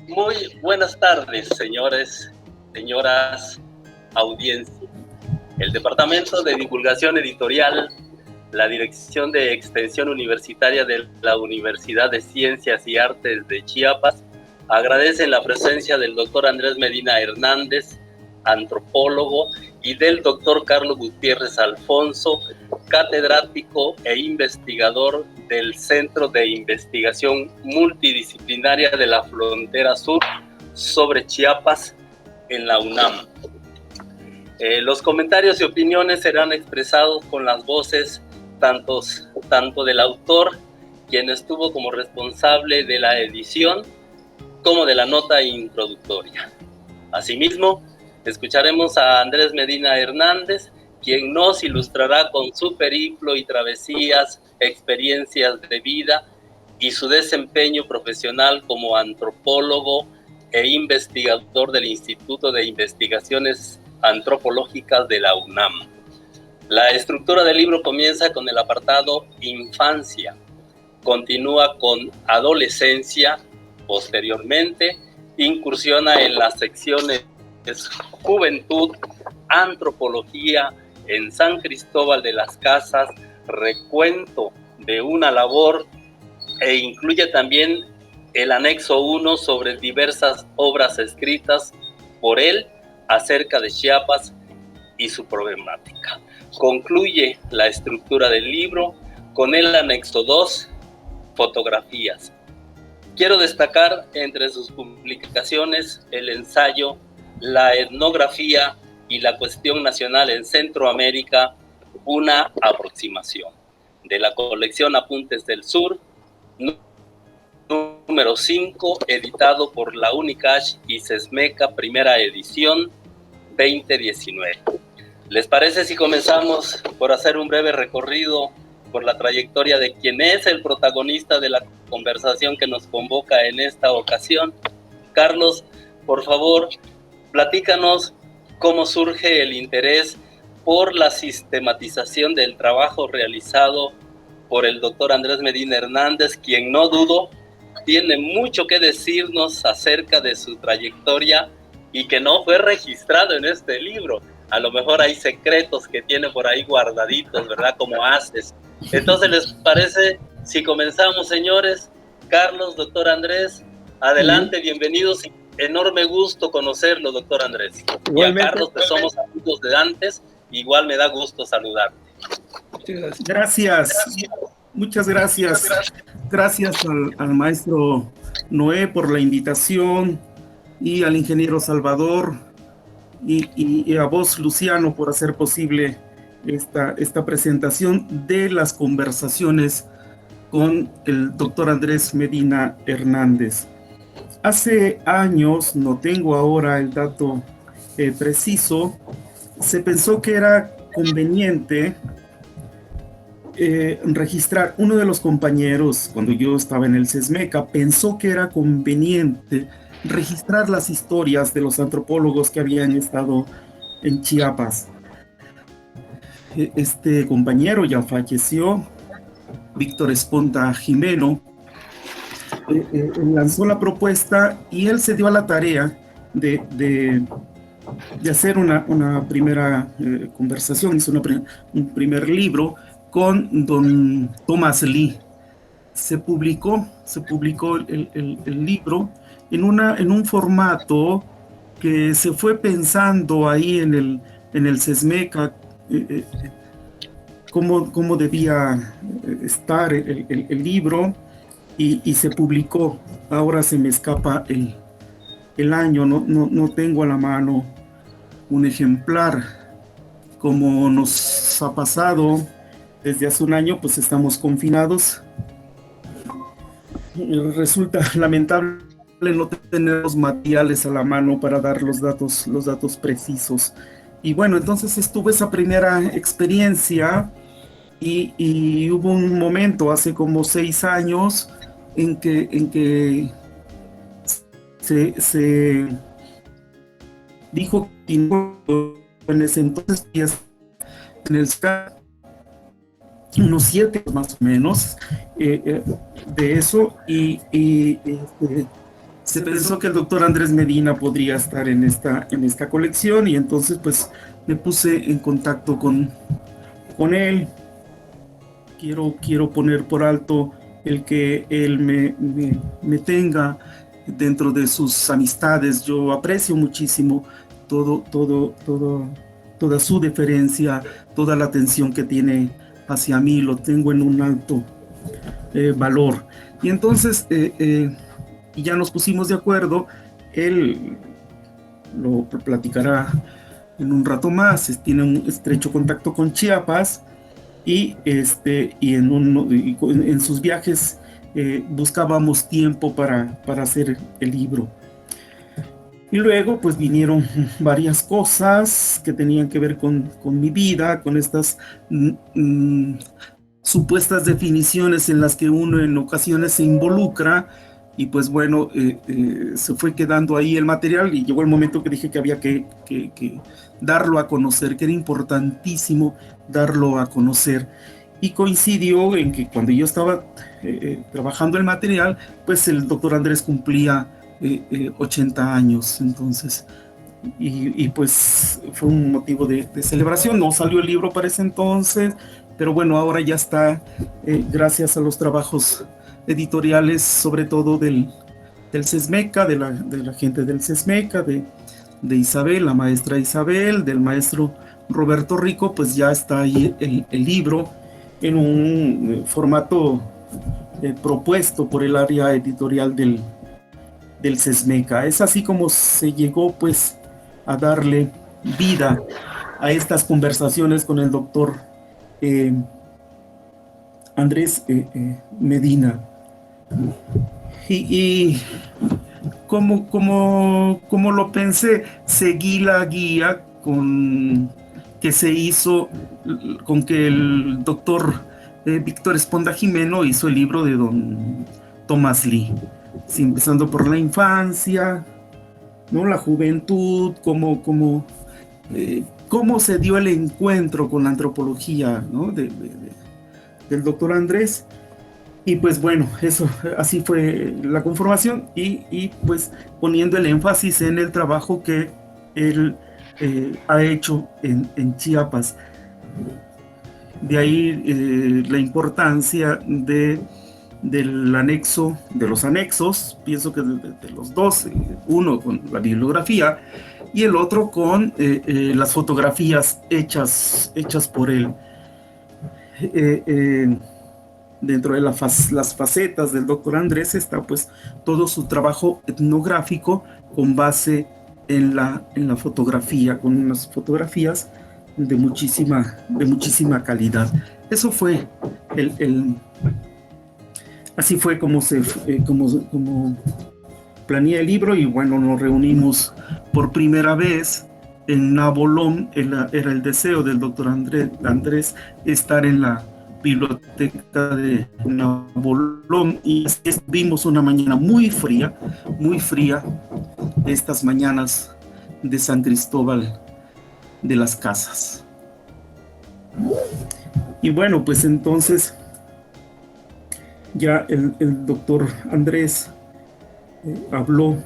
Muy buenas tardes, señores, señoras, audiencia. El Departamento de Divulgación Editorial, la Dirección de Extensión Universitaria de la Universidad de Ciencias y Artes de Chiapas agradecen la presencia del doctor Andrés Medina Hernández, antropólogo, y del doctor Carlos Gutiérrez Alfonso, catedrático e investigador del Centro de Investigación Multidisciplinaria de la Frontera Sur sobre Chiapas en la UNAM. Los comentarios y opiniones serán expresados con las voces tanto del autor, quien estuvo como responsable de la edición, como de la nota introductoria. Asimismo, escucharemos a Andrés Medina Hernández, quien nos ilustrará con su periplo y travesías, experiencias de vida y su desempeño profesional como antropólogo e investigador del Instituto de Investigaciones Antropológicas de la UNAM. La estructura del libro comienza con el apartado Infancia, continúa con Adolescencia, posteriormente incursiona en las secciones Juventud, Antropología en San Cristóbal de las Casas, Recuento de una labor, e incluye también el anexo 1 sobre diversas obras escritas por él acerca de Chiapas y su problemática. Concluye la estructura del libro con el anexo 2, fotografías. Quiero destacar entre sus publicaciones el ensayo La etnografía y la cuestión nacional en Centroamérica, una aproximación, de la colección Apuntes del Sur, número 5, editado por la Unicash y Sesmeca, primera edición, 2019. ¿Les parece si comenzamos por hacer un breve recorrido por la trayectoria de quien es el protagonista de la conversación que nos convoca en esta ocasión? Carlos, por favor, platícanos cómo surge el interés por la sistematización del trabajo realizado por el doctor Andrés Medina Hernández, quien no dudo tiene mucho que decirnos acerca de su trayectoria y que no fue registrado en este libro. A lo mejor hay secretos que tiene por ahí guardaditos, ¿verdad? Como haces. Entonces, ¿les parece si comenzamos, señores? Carlos, doctor Andrés, adelante, bienvenidos. Enorme gusto conocerlo, doctor Andrés. Igualmente, y a Carlos, que somos amigos de antes, igual me da gusto saludarte. Gracias. Muchas gracias. Gracias al maestro Noé por la invitación y al ingeniero Salvador y a vos, Luciano, por hacer posible esta presentación de las conversaciones con el doctor Andrés Medina Hernández. Hace años, no tengo ahora el dato preciso, se pensó que era conveniente registrar. Uno de los compañeros, cuando yo estaba en el Sesmeca, pensó que era conveniente registrar las historias de los antropólogos que habían estado en Chiapas. Este compañero ya falleció, Víctor Esponda Jimeno, lanzó la propuesta y él se dio a la tarea de hacer una primera conversación, hizo un primer libro con don Thomas Lee. Se publicó el libro en un formato que se fue pensando ahí en el Sesmeca, cómo debía estar el libro, y se publicó. Ahora se me escapa el año, no tengo a la mano un ejemplar. Como nos ha pasado desde hace un año, pues estamos confinados. Resulta lamentable no tener los materiales a la mano para dar los datos precisos. Y bueno, entonces estuvo esa primera experiencia y hubo un momento hace como 6 años en que se dijo que en ese entonces en el unos 7 más o menos de eso, y se pensó que el doctor Andrés Medina podría estar en esta colección, y entonces pues me puse en contacto con él. Quiero poner por alto el que él me tenga dentro de sus amistades. Yo aprecio muchísimo toda su deferencia, toda la atención que tiene hacia mí, lo tengo en un alto valor. Y entonces ya nos pusimos de acuerdo. Él lo platicará en un rato más. Tiene un estrecho contacto con Chiapas, y en sus viajes buscábamos tiempo para hacer el libro. Y luego pues vinieron varias cosas que tenían que ver con mi vida, con estas supuestas definiciones en las que uno en ocasiones se involucra. Y pues bueno, se fue quedando ahí el material, y llegó el momento que dije que había que darlo a conocer, que era importantísimo darlo a conocer. Y coincidió en que cuando yo estaba trabajando el material, pues el doctor Andrés cumplía 80 años. Entonces, y pues fue un motivo de celebración. No salió el libro para ese entonces, pero bueno, ahora ya está, gracias a los trabajos editoriales, sobre todo del CESMECA, de la gente del CESMECA, de Isabel, la maestra Isabel, del maestro Roberto Rico, pues ya está ahí el libro en un formato propuesto por el área editorial del CESMECA. Es así como se llegó pues a darle vida a estas conversaciones con el doctor Andrés Medina. Y como lo pensé, seguí la guía que se hizo, con que el doctor Víctor Esponda Jimeno hizo el libro de don Thomas Lee. Sí, empezando por la infancia, ¿no? La juventud, cómo se dio el encuentro con la antropología, ¿no? del doctor Andrés. Y pues bueno, así fue la conformación, y pues poniendo el énfasis en el trabajo que él ha hecho en Chiapas. De ahí la importancia del anexo, de los anexos. Pienso que de los dos, uno con la bibliografía y el otro con las fotografías hechas por él. Dentro de las facetas del doctor Andrés está pues todo su trabajo etnográfico con base en la fotografía, con unas fotografías de muchísima calidad. Eso fue así fue como planeé el libro. Y bueno, nos reunimos por primera vez en Nabolón. Era el deseo del doctor Andrés estar en la biblioteca de Nabolón, y vimos una mañana muy fría, estas mañanas de San Cristóbal de las Casas. Y bueno, pues entonces ya el doctor Andrés habló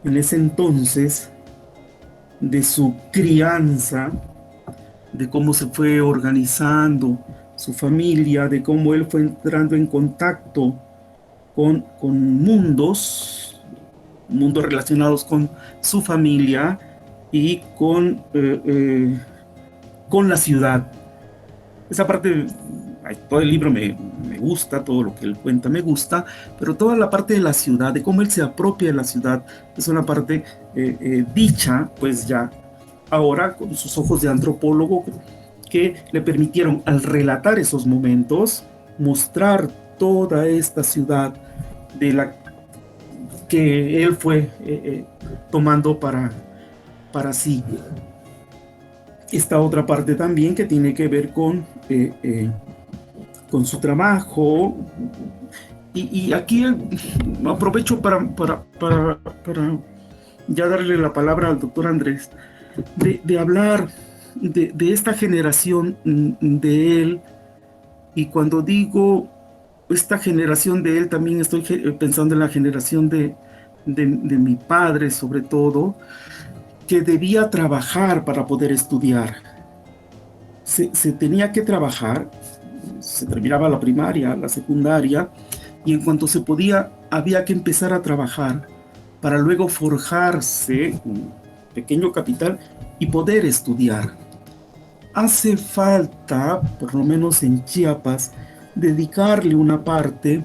en ese entonces de su crianza, de cómo se fue organizando su familia, de cómo él fue entrando en contacto con mundos relacionados con su familia y con la ciudad. Esa parte, todo el libro me gusta, todo lo que él cuenta me gusta, pero toda la parte de la ciudad, de cómo él se apropia de la ciudad, es una parte dicha, pues ya ahora con sus ojos de antropólogo, que le permitieron, al relatar esos momentos, mostrar toda esta ciudad de la que él fue tomando para sí. Esta otra parte también que tiene que ver con su trabajo, y aquí aprovecho para ya darle la palabra al doctor Andrés, de hablar de esta generación de él. Y cuando digo esta generación de él, también estoy pensando en la generación de de mi padre, sobre todo, que debía trabajar para poder estudiar. Se tenía que trabajar, se terminaba la primaria, la secundaria, y en cuanto se podía, había que empezar a trabajar para luego forjarse un pequeño capital y poder estudiar. Hace falta, por lo menos en Chiapas, dedicarle una parte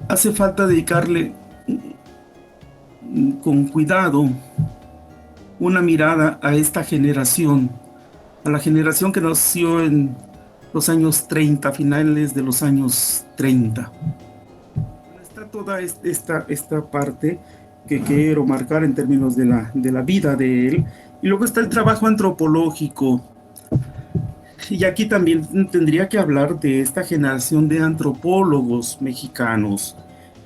hace falta dedicarle con cuidado una mirada a esta generación, a la generación que nació en los años 30, finales de los años 30. Está toda esta parte que quiero marcar en términos de la vida de él. Y luego está el trabajo antropológico. Y aquí también tendría que hablar de esta generación de antropólogos mexicanos,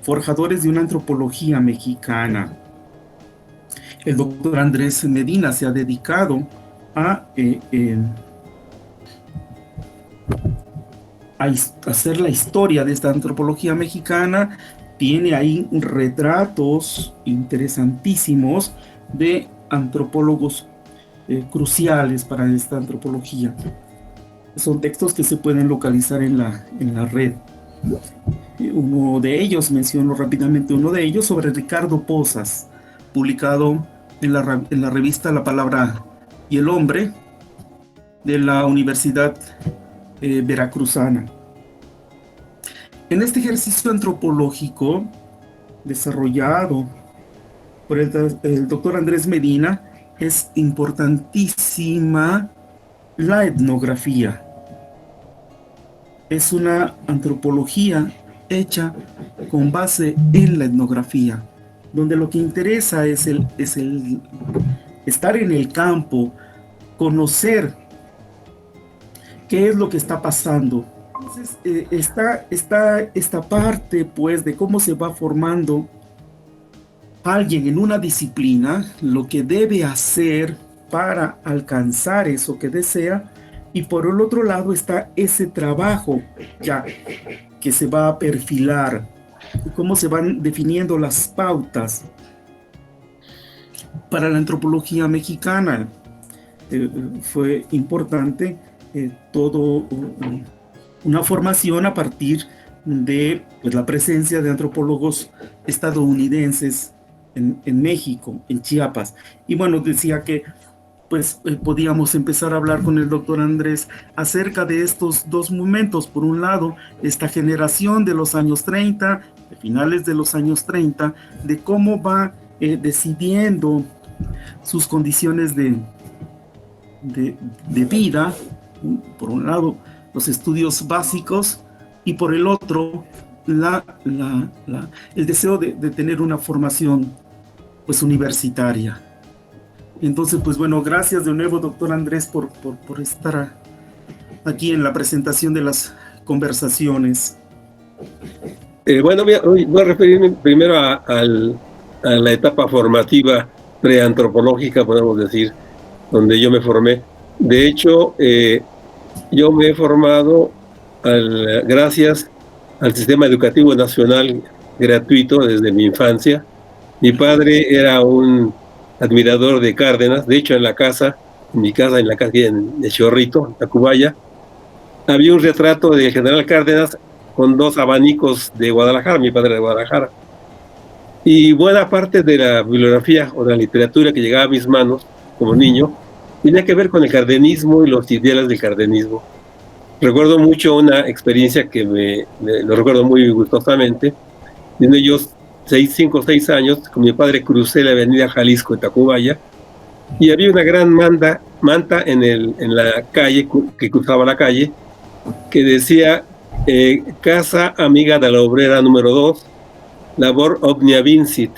forjadores de una antropología mexicana. El doctor Andrés Medina se ha dedicado a hacer la historia de esta antropología mexicana. Tiene ahí retratos interesantísimos de antropólogos cruciales para esta antropología. Son textos que se pueden localizar en la red. Uno de ellos, menciono rápidamente uno de ellos, sobre Ricardo Pozas, publicado en la revista La Palabra y el Hombre, de la Universidad Veracruzana. En este ejercicio antropológico desarrollado por el doctor Andrés Medina, es importantísima la etnografía. Es una antropología hecha con base en la etnografía, donde lo que interesa es el estar en el campo, conocer qué es lo que está pasando. Entonces, está esta parte, pues, de cómo se va formando alguien en una disciplina, lo que debe hacer para alcanzar eso que desea, y por el otro lado está ese trabajo ya que se va a perfilar, cómo se van definiendo las pautas para la antropología mexicana. Fue importante todo una formación a partir de la presencia de antropólogos estadounidenses en México, en Chiapas. Y bueno, decía que pues podíamos empezar a hablar con el doctor Andrés acerca de estos dos momentos. Por un lado, esta generación de los años 30, de finales de los años 30, de cómo va decidiendo sus condiciones de vida. Por un lado, los estudios básicos, y por el otro, el deseo de tener una formación pues universitaria. Entonces, pues bueno, gracias de nuevo, doctor Andrés, por estar aquí en la presentación de las conversaciones. Bueno, voy a referirme primero a la etapa formativa preantropológica, podemos decir, donde yo me formé. De hecho, yo me he formado gracias al sistema educativo nacional gratuito desde mi infancia. Mi padre era un admirador de Cárdenas. De hecho, en la casa de Chorrito, en Tacubaya, había un retrato del general Cárdenas con dos abanicos de Guadalajara, mi padre de Guadalajara. Y buena parte de la bibliografía o de la literatura que llegaba a mis manos como niño tenía que ver con el cardenismo y los ideales del cardenismo. Recuerdo mucho una experiencia que lo recuerdo muy gustosamente. Tenía yo 5 o 6 años, con mi padre crucé la avenida Jalisco de Tacubaya, y había una gran manta en la calle, que cruzaba la calle, que decía Casa Amiga de la Obrera número 2, Labor Omnia Vincit.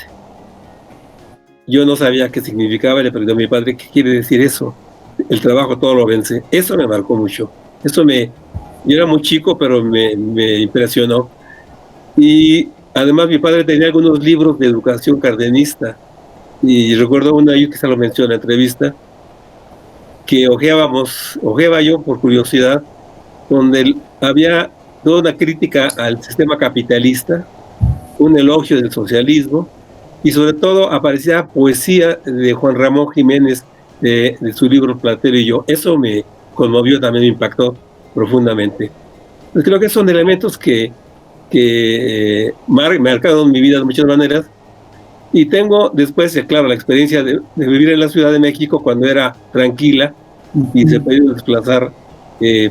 Yo no sabía qué significaba, le pregunté a mi padre, ¿qué quiere decir eso? El trabajo todo lo vence. Eso me marcó mucho. Yo era muy chico, pero me impresionó. Y además mi padre tenía algunos libros de educación cardenista, y recuerdo uno de ellos que se lo mencionó en la entrevista, que ojeaba yo por curiosidad, donde había toda una crítica al sistema capitalista, un elogio del socialismo, y sobre todo aparecía poesía de Juan Ramón Jiménez, de su libro Platero y yo. Eso me conmovió, también me impactó profundamente. Pues creo que son elementos que marcaron mi vida de muchas maneras. Y tengo después, claro, la experiencia de vivir en la Ciudad de México cuando era tranquila y se podía desplazar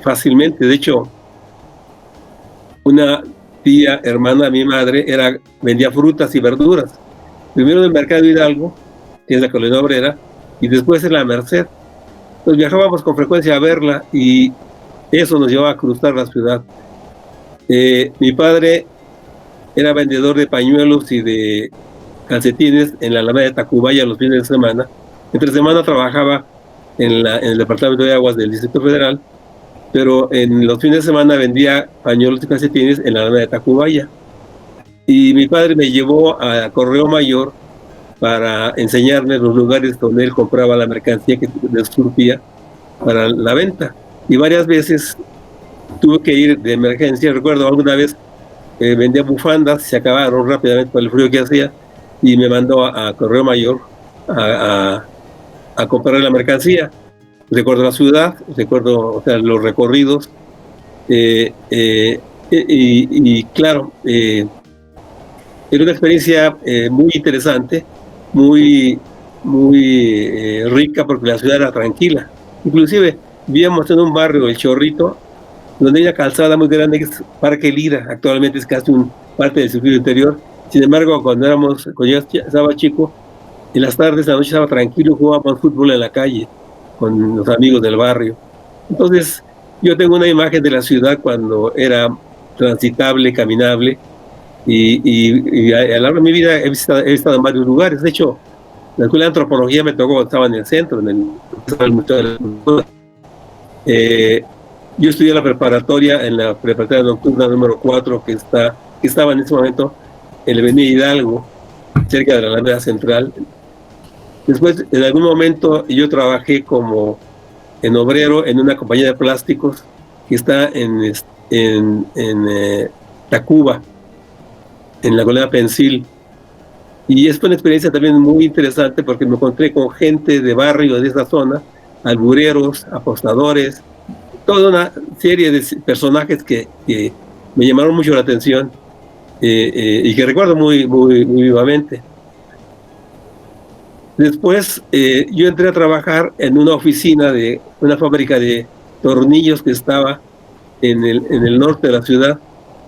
fácilmente. De hecho, una tía, hermana de mi madre, vendía frutas y verduras. Primero en el Mercado Hidalgo, que es la colonia obrera, y después en la Merced. Entonces viajábamos con frecuencia a verla y eso nos llevaba a cruzar la ciudad. Mi padre era vendedor de pañuelos y de calcetines en la Alameda de Tacubaya los fines de semana. Entre semana trabajaba en el Departamento de Aguas del Distrito Federal, pero en los fines de semana vendía pañuelos y calcetines en la Alameda de Tacubaya. Y mi padre me llevó a Correo Mayor para enseñarme los lugares donde él compraba la mercancía que le surtía para la venta. Y varias veces tuve que ir de emergencia. Recuerdo alguna vez vendía bufandas, se acabaron rápidamente por el frío que hacía, y me mandó a Correo Mayor a comprar la mercancía. Recuerdo la ciudad, recuerdo, o sea, los recorridos, y claro, era una experiencia muy interesante, muy rica, porque la ciudad era tranquila. Inclusive vivíamos en un barrio, El Chorrito, donde hay una calzada muy grande que es Parque Lira. Actualmente es casi parte del circuito interior. Sin embargo, cuando yo estaba chico, en las tardes, la noche estaba tranquilo, jugábamos fútbol en la calle con los amigos del barrio. Entonces, yo tengo una imagen de la ciudad cuando era transitable, caminable, y a lo largo de mi vida he estado en varios lugares. De hecho, la escuela de antropología me tocó cuando estaba en el centro, en el Museo de la Cultura. Yo estudié la preparatoria en la preparatoria nocturna número 4, que estaba en ese momento en la avenida Hidalgo, cerca de la Alameda Central. Después, en algún momento, yo trabajé como obrero en una compañía de plásticos que está en Tacuba, en la colonia Pensil. Y es una experiencia también muy interesante porque me encontré con gente de barrio de esa zona, albureros, apostadores, toda una serie de personajes que me llamaron mucho la atención, y que recuerdo muy vivamente. Después yo entré a trabajar en una oficina de una fábrica de tornillos que estaba en el norte de la ciudad,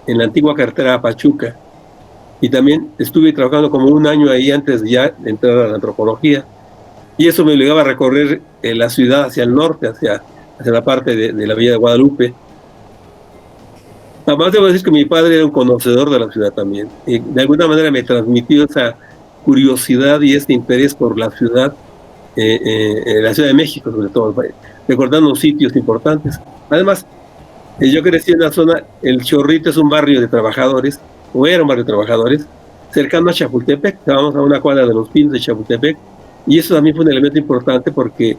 en la antigua carretera a Pachuca. Y también estuve trabajando como un año ahí antes de ya entrar a la antropología. Y eso me obligaba a recorrer la ciudad hacia el norte, hacia la parte de la Villa de Guadalupe. Además, debo decir que mi padre era un conocedor de la ciudad también. Y de alguna manera me transmitió esa curiosidad y este interés por la ciudad, la Ciudad de México sobre todo, recordando sitios importantes. Además, yo crecí en la zona, El Chorrito es un barrio de trabajadores, o era un barrio de trabajadores, cercano a Chapultepec. Estábamos a una cuadra de Los Pinos de Chapultepec, y eso también fue un elemento importante porque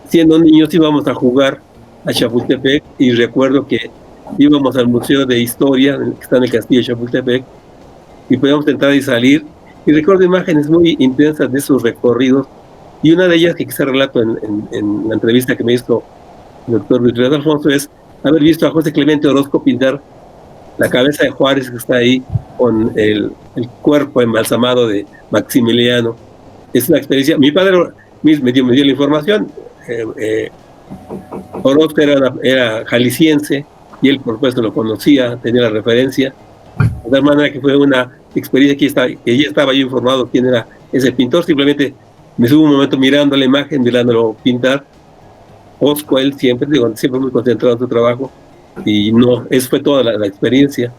siendo niños íbamos a jugar a Chapultepec, y recuerdo que íbamos al Museo de Historia, que está en el Castillo de Chapultepec, y podíamos entrar y salir, y recuerdo imágenes muy intensas de esos recorridos, y una de ellas que quizá relato en la entrevista que me hizo el doctor Luis Real Alfonso es haber visto a José Clemente Orozco pintar la cabeza de Juárez, que está ahí con el cuerpo embalsamado de Maximiliano. Es una experiencia. Mi padre me dio la información. Orozco era jalisciense, y él por supuesto lo conocía, tenía la referencia, de tal manera que fue una experiencia que ya estaba yo informado quién era ese pintor. Simplemente me estuve un momento mirando la imagen, mirándolo pintar. Osco, él siempre muy concentrado en su trabajo, y no, eso fue toda la experiencia.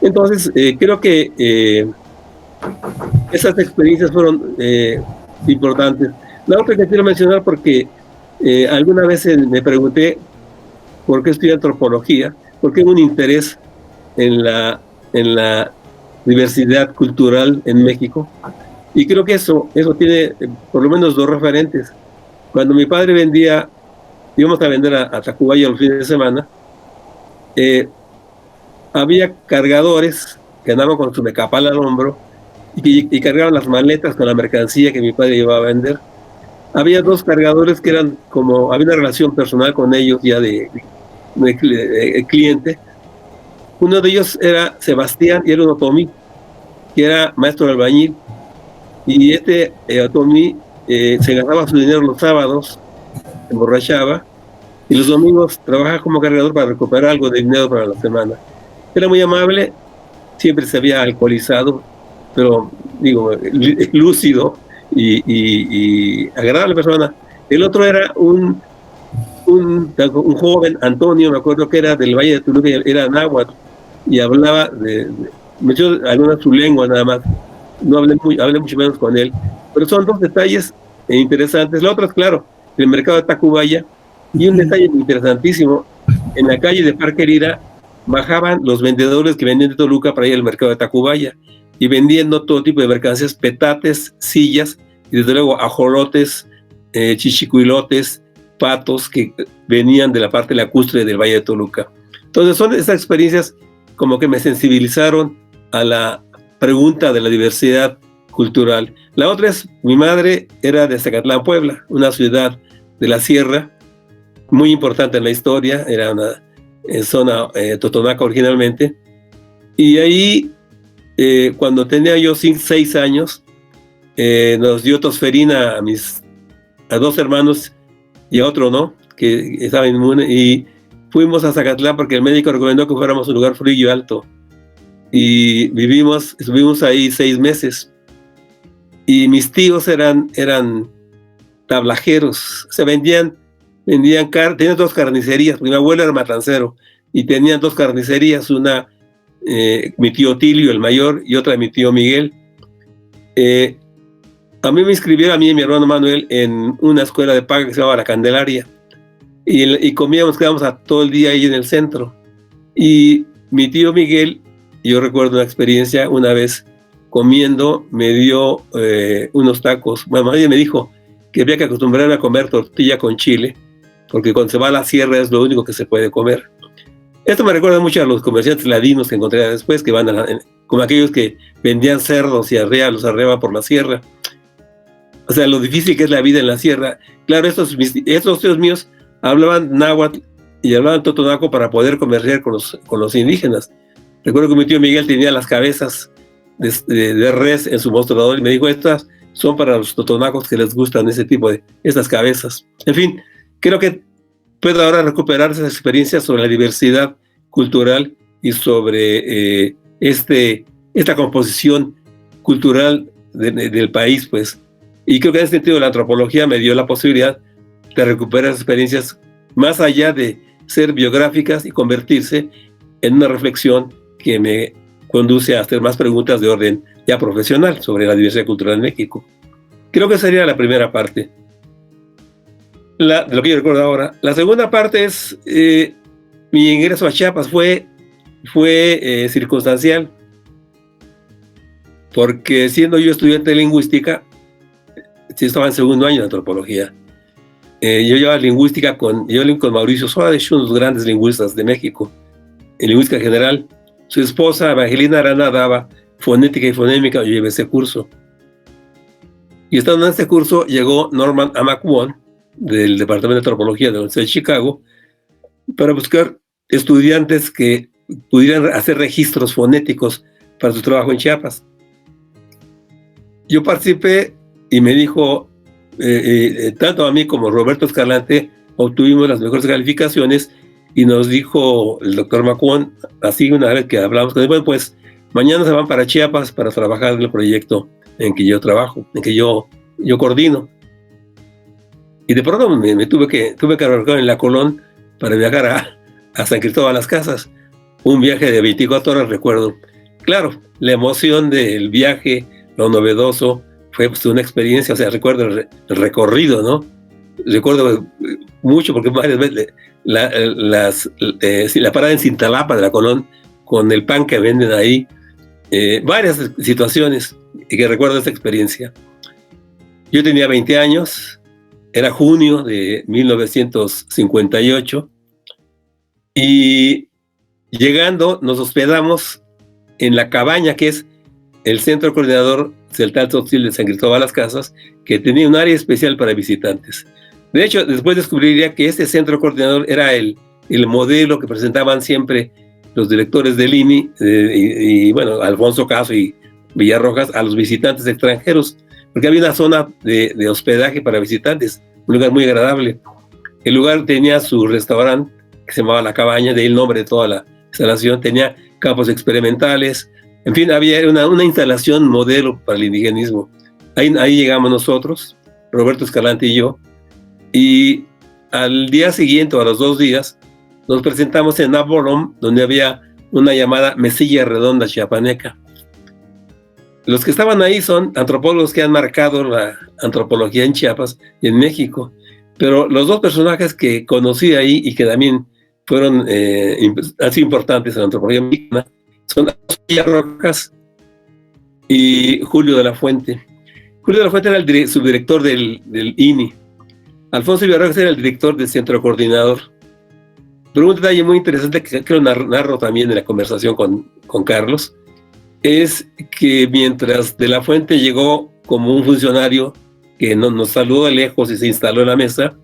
Entonces, creo que esas experiencias fueron importantes. La otra que quiero mencionar, porque alguna vez me pregunté por qué estudié antropología, porque tengo un interés en la diversidad cultural en México, y creo que eso tiene por lo menos dos referentes. Cuando mi padre vendía íbamos a vender a Tacubaya los fines de semana, había cargadores que andaban con su mecapal al hombro y cargaban las maletas con la mercancía que mi padre iba a vender. Había dos cargadores que eran como, había una relación personal con ellos ya de cliente. Uno de ellos era Sebastián y era un otomí, que era maestro de albañil, y este otomí se ganaba su dinero los sábados, se emborrachaba, y los domingos trabajaba como cargador para recuperar algo de dinero para la semana. Era muy amable, siempre se había alcoholizado, pero digo, lúcido y agradable persona. El otro era un joven, Antonio, me acuerdo que era del Valle de Toluca, era náhuatl, y hablaba me echó alguna su lengua nada más, no hablé mucho menos con él, pero son dos detalles interesantes. La otra es, claro, el mercado de Tacubaya, y un detalle interesantísimo, en la calle de Parque Lira bajaban los vendedores que vendían de Toluca para ir al mercado de Tacubaya, y vendiendo todo tipo de mercancías, petates, sillas, y desde luego ajolotes, chichicuilotes, patos que venían de la parte lacustre del Valle de Toluca. Entonces son esas experiencias como que me sensibilizaron a la pregunta de la diversidad cultural. La otra es, mi madre era de Zacatlán, Puebla, una ciudad de la sierra, muy importante en la historia, era una zona totonaca originalmente, y ahí cuando tenía yo 6 años, nos dio tosferina a 2 hermanos y a otro no, que estaba inmune, y fuimos a Zacatlán porque el médico recomendó que fuéramos a un lugar frío y alto, y estuvimos ahí 6 meses, y mis tíos eran tablajeros, se vendían tenían 2 carnicerías, mi abuelo era matancero, y tenían 2 carnicerías, una mi tío Tilio, el mayor, y otra de mi tío Miguel. A mí me inscribieron, a mí y mi hermano Manuel, en una escuela de paga que se llamaba La Candelaria, y quedábamos todo el día ahí en el centro. Y mi tío Miguel, yo recuerdo una experiencia, una vez comiendo, me dio unos tacos. Bueno, nadie me dijo que había que acostumbrarme a comer tortilla con chile, porque cuando se va a la sierra es lo único que se puede comer. Esto me recuerda mucho a los comerciantes ladinos que encontré después, que van como aquellos que vendían cerdos y los arreaban por la sierra. O sea, lo difícil que es la vida en la sierra. Claro, estos tíos míos hablaban náhuatl y hablaban totonaco para poder comerciar con los indígenas. Recuerdo que mi tío Miguel tenía las cabezas de res en su mostrador y me dijo, estas son para los totonacos que les gustan estas cabezas. En fin, creo que puedo ahora recuperar esas experiencias sobre la diversidad cultural y sobre esta composición cultural del país, pues. Y creo que en ese sentido la antropología me dio la posibilidad de recuperar esas experiencias más allá de ser biográficas y convertirse en una reflexión que me conduce a hacer más preguntas de orden ya profesional sobre la diversidad cultural en México. Creo que sería la primera parte de lo que yo recuerdo ahora. La segunda parte es mi ingreso a Chiapas fue circunstancial, porque siendo yo estudiante de lingüística, sí estaba en segundo año de antropología. Yo llevaba lingüística con Mauricio Suárez, uno de los grandes lingüistas de México, en lingüística general. Su esposa, Evangelina Arana, daba fonética y fonémica, yo llevé ese curso. Y estando en este curso, llegó Norman Amacuón, del Departamento de Antropología de la Universidad de Chicago, para buscar estudiantes que pudieran hacer registros fonéticos para su trabajo en Chiapas. Yo participé y me dijo, tanto a mí como a Roberto Escalante, obtuvimos las mejores calificaciones, y nos dijo el doctor Macuón, así una vez que hablamos con él, bueno, pues mañana se van para Chiapas para trabajar en el proyecto en que yo trabajo, en que yo coordino. Y de pronto me tuve que arrancar en la Colón para viajar a San Cristóbal Las Casas. Un viaje de 24 horas, recuerdo. Claro, la emoción del viaje, lo novedoso, fue pues una experiencia. O sea, recuerdo el recorrido, ¿no? Recuerdo mucho porque varias veces la parada en Cintalapa de la Colón con el pan que venden ahí, varias situaciones y que recuerdo esta experiencia. Yo tenía 20 años, era junio de 1958, y llegando nos hospedamos en la cabaña, que es el Centro Coordinador Celtal Tzotzil de San Cristóbal Las Casas, que tenía un área especial para visitantes. De hecho, después descubriría que este Centro Coordinador era el modelo que presentaban siempre los directores del INI, y bueno, Alfonso Caso y Villarrojas, a los visitantes extranjeros, porque había una zona de hospedaje para visitantes, un lugar muy agradable. El lugar tenía su restaurante, que se llamaba La Cabaña, de ahí el nombre de toda la instalación, tenía campos experimentales, en fin, había una instalación modelo para el indigenismo. Ahí llegamos nosotros, Roberto Escalante y yo, y al día siguiente, o a los 2 días, nos presentamos en Abolom, donde había una llamada Mesilla Redonda Chiapaneca. Los que estaban ahí son antropólogos que han marcado la antropología en Chiapas y en México, pero los 2 personajes que conocí ahí y que también fueron así importantes en la antropología mexicana son Villarrojas y Julio de la Fuente. Julio de la Fuente era el subdirector del INI. Alfonso Villarrojas era el director del Centro Coordinador. Pero un detalle muy interesante que creo narro también en la conversación con Carlos, es que mientras de la Fuente llegó como un funcionario que nos saludó de lejos y se instaló en la mesa,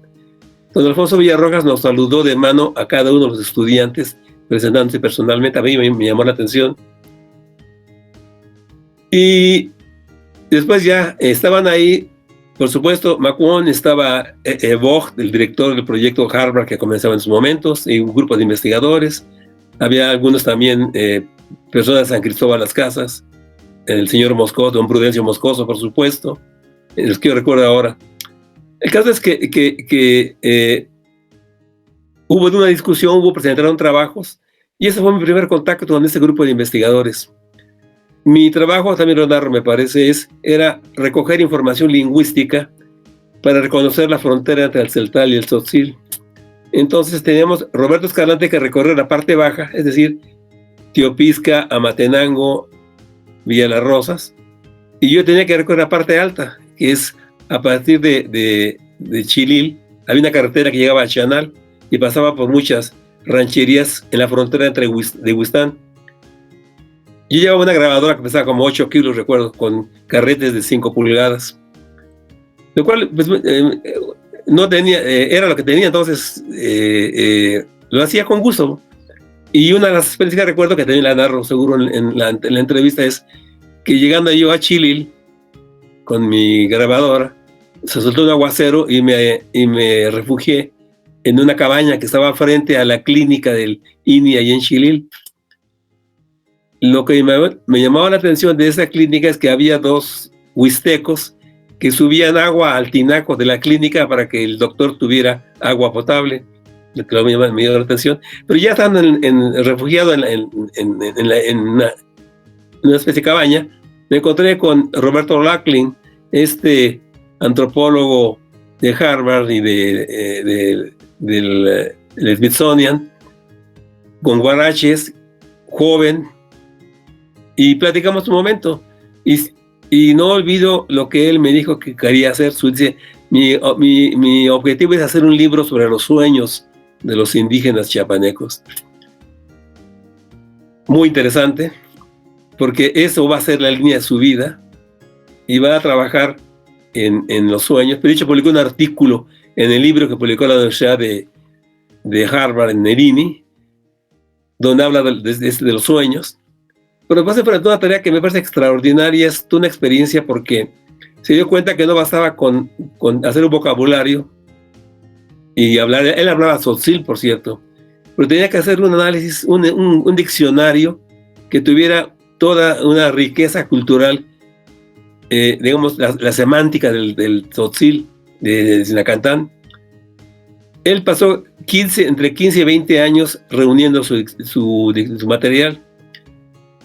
don Alfonso Villarrojas nos saludó de mano a cada uno de los estudiantes, presentándose personalmente. A mí me llamó la atención. Y después ya estaban ahí, por supuesto, McQuon, estaba Vogt, el director del proyecto Harvard que comenzaba en sus momentos, y un grupo de investigadores. Había algunos también personas de San Cristóbal Las Casas, el señor Moscoso, don Prudencio Moscoso, por supuesto, los que yo recuerdo ahora. El caso es que hubo una discusión, presentaron trabajos, y ese fue mi primer contacto con este grupo de investigadores. Mi trabajo, también lo narro, me parece, era recoger información lingüística para reconocer la frontera entre el Celtal y el Tzotzil. Entonces teníamos Roberto Escalante que recorrió la parte baja, es decir, Teopisca, Amatenango, Villa Las Rosas, y yo tenía que recorrer la parte alta, que es a partir de Chilil. Había una carretera que llegaba a Chanal y pasaba por muchas rancherías en la frontera de Huistán. Yo llevaba una grabadora que pesaba como 8 kilos, recuerdo, con carretes de 5 pulgadas, lo cual pues, no tenía, era lo que tenía, entonces lo hacía con gusto. Y una de las experiencias que recuerdo, que también la narro seguro en la entrevista, es que llegando yo a Chilil con mi grabadora, se soltó un aguacero y me refugié en una cabaña que estaba frente a la clínica del INI allí en Chilil. Lo que me llamaba la atención de esa clínica es que había 2 huistecos que subían agua al tinaco de la clínica para que el doctor tuviera agua potable, lo que me llamó la atención. Pero ya estando refugiado en una especie de cabaña, me encontré con Roberto Laughlin, este antropólogo de Harvard y del Smithsonian, con guaraches, joven, y platicamos un momento, y no olvido lo que él me dijo que quería hacer. Dice, mi objetivo es hacer un libro sobre los sueños de los indígenas chiapanecos. Muy interesante, porque eso va a ser la línea de su vida, y va a trabajar en los sueños. Pero de hecho publicó un artículo en el libro que publicó la Universidad de Harvard en el INI, donde habla de los sueños. Pero después se enfrentó a una tarea que me parece extraordinaria, es una experiencia, porque se dio cuenta que no bastaba con hacer un vocabulario y hablar. Él hablaba tzotzil, por cierto, pero tenía que hacer un análisis, un diccionario que tuviera toda una riqueza cultural, digamos, la semántica del tzotzil de Sinacantán. Él pasó entre 15 y 20 años reuniendo su material.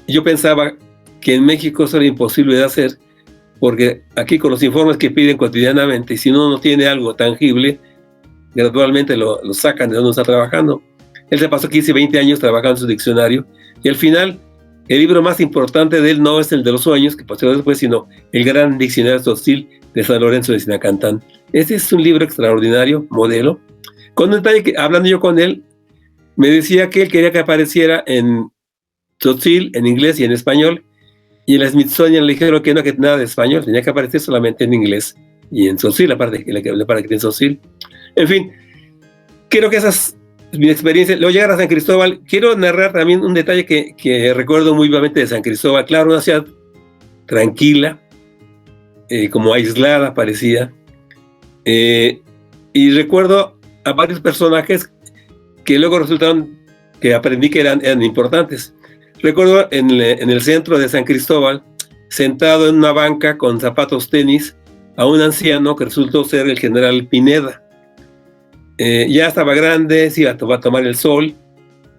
Yo pensaba que en México eso era imposible de hacer, porque aquí con los informes que piden cotidianamente, si uno no tiene algo tangible, gradualmente lo sacan de donde está trabajando. Él se pasó 15, 20 años trabajando en su diccionario, y al final el libro más importante de él no es el de los sueños, que pasó después, sino el gran diccionario tzotzil de San Lorenzo de Sinacantán, Este es un libro extraordinario, modelo, con un detalle que, hablando yo con él, me decía que él quería que apareciera en tzotzil, en inglés y en español, y en la Smithsonian le dijeron que no, que nada de español, tenía que aparecer solamente en inglés y en tzotzil, la parte que en tzotzil. En fin, creo que esa es mi experiencia. Luego llegar a San Cristóbal, quiero narrar también un detalle que recuerdo muy vivamente de San Cristóbal. Claro, una ciudad tranquila, como aislada parecía, y recuerdo a varios personajes que luego resultaron, que aprendí que eran importantes. Recuerdo en el centro de San Cristóbal, sentado en una banca con zapatos tenis, a un anciano que resultó ser el general Pineda. Ya estaba grande, se iba a tomar el sol,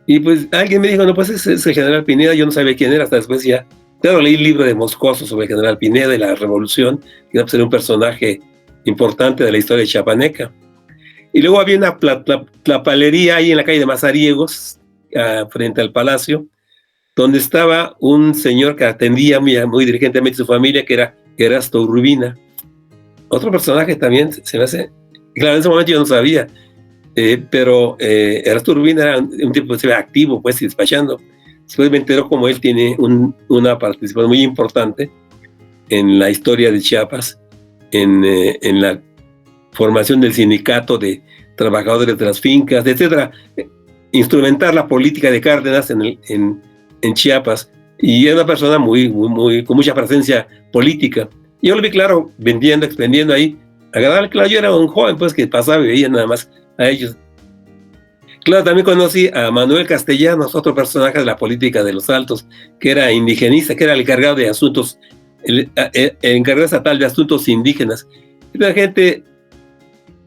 y pues alguien me dijo, no, pues es el general Pineda. Yo no sabía quién era, hasta después ya, claro, leí el libro de Moscoso sobre el general Pineda y la revolución, que iba a ser un personaje importante de la historia chiapaneca. Y luego había una tlapalería ahí en la calle de Mazariegos, frente al palacio, donde estaba un señor que atendía muy diligentemente a su familia, que era Erasto Urbina. Otro personaje también se me hace, claro, en ese momento yo no sabía, pero Erasto Urbina era un tipo que se ve activo, pues, y despachando. Después me enteró como él tiene una participación muy importante en la historia de Chiapas, en la formación del sindicato de trabajadores de las fincas, etcétera. Instrumentar la política de Cárdenas en Chiapas, y era una persona con mucha presencia política. Yo lo vi, claro, vendiendo, expendiendo ahí, agradable. Claro, yo era un joven, pues, que pasaba y veía nada más a ellos. Claro, también conocí a Manuel Castellanos, otro personaje de la política de los Altos, que era indigenista, que era el encargado de asuntos, el encargado estatal de asuntos indígenas. Era gente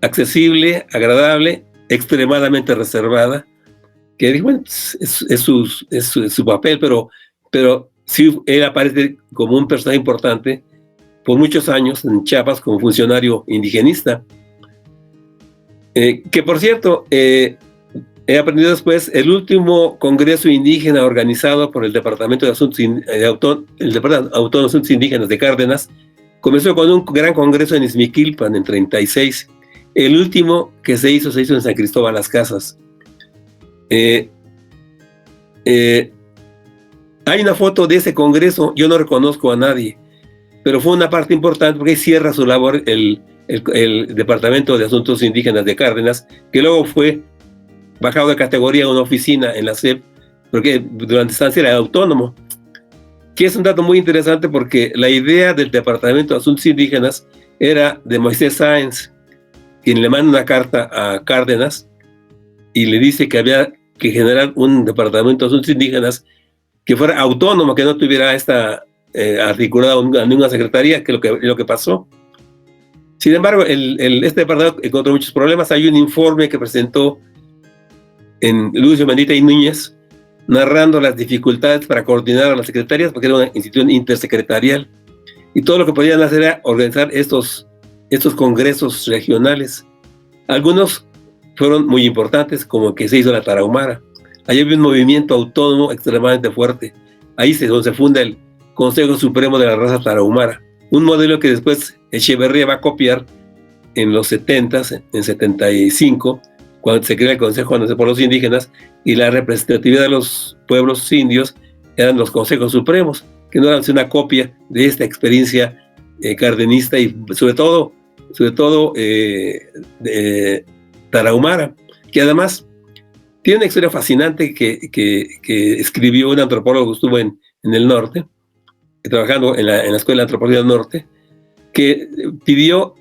accesible, agradable, extremadamente reservada, que dijo, bueno, es su papel, pero sí, él aparece como un personaje importante por muchos años en Chiapas como funcionario indigenista. Que por cierto, he aprendido después, el último congreso indígena organizado por el Departamento de Asuntos Autónomos de Asuntos Indígenas de Cárdenas comenzó con un gran congreso en Izmiquilpan en 36. El último que se hizo en San Cristóbal Las Casas. Hay una foto de ese congreso, yo no reconozco a nadie, pero fue una parte importante porque ahí cierra su labor el Departamento de Asuntos Indígenas de Cárdenas, que luego fue bajado de categoría a una oficina en la SEP, porque durante estancia era autónomo, que es un dato muy interesante porque la idea del Departamento de Asuntos Indígenas era de Moisés Sáenz, quien le manda una carta a Cárdenas y le dice que había que generar un Departamento de Asuntos Indígenas que fuera autónomo, que no tuviera articulada a ninguna secretaría, que es lo que pasó. Sin embargo, este departamento encontró muchos problemas. Hay un informe que presentó en Lucio Mendieta y Núñez, narrando las dificultades para coordinar a las secretarías, porque era una institución intersecretarial, y todo lo que podían hacer era organizar estos congresos regionales. Algunos fueron muy importantes, como el que se hizo en la Tarahumara. Ahí había un movimiento autónomo extremadamente fuerte. Ahí es donde se funda el Consejo Supremo de la Raza Tarahumara, un modelo que después Echeverría va a copiar en los 70s, en 75, cuando se crea el Consejo de Pueblos Indígenas, y la representatividad de los pueblos indios eran los Consejos Supremos, que no eran una copia de esta experiencia cardenista y sobre todo Tarahumara, que además tiene una historia fascinante que escribió un antropólogo que estuvo en el norte, trabajando en la Escuela de Antropología del Norte, que pidió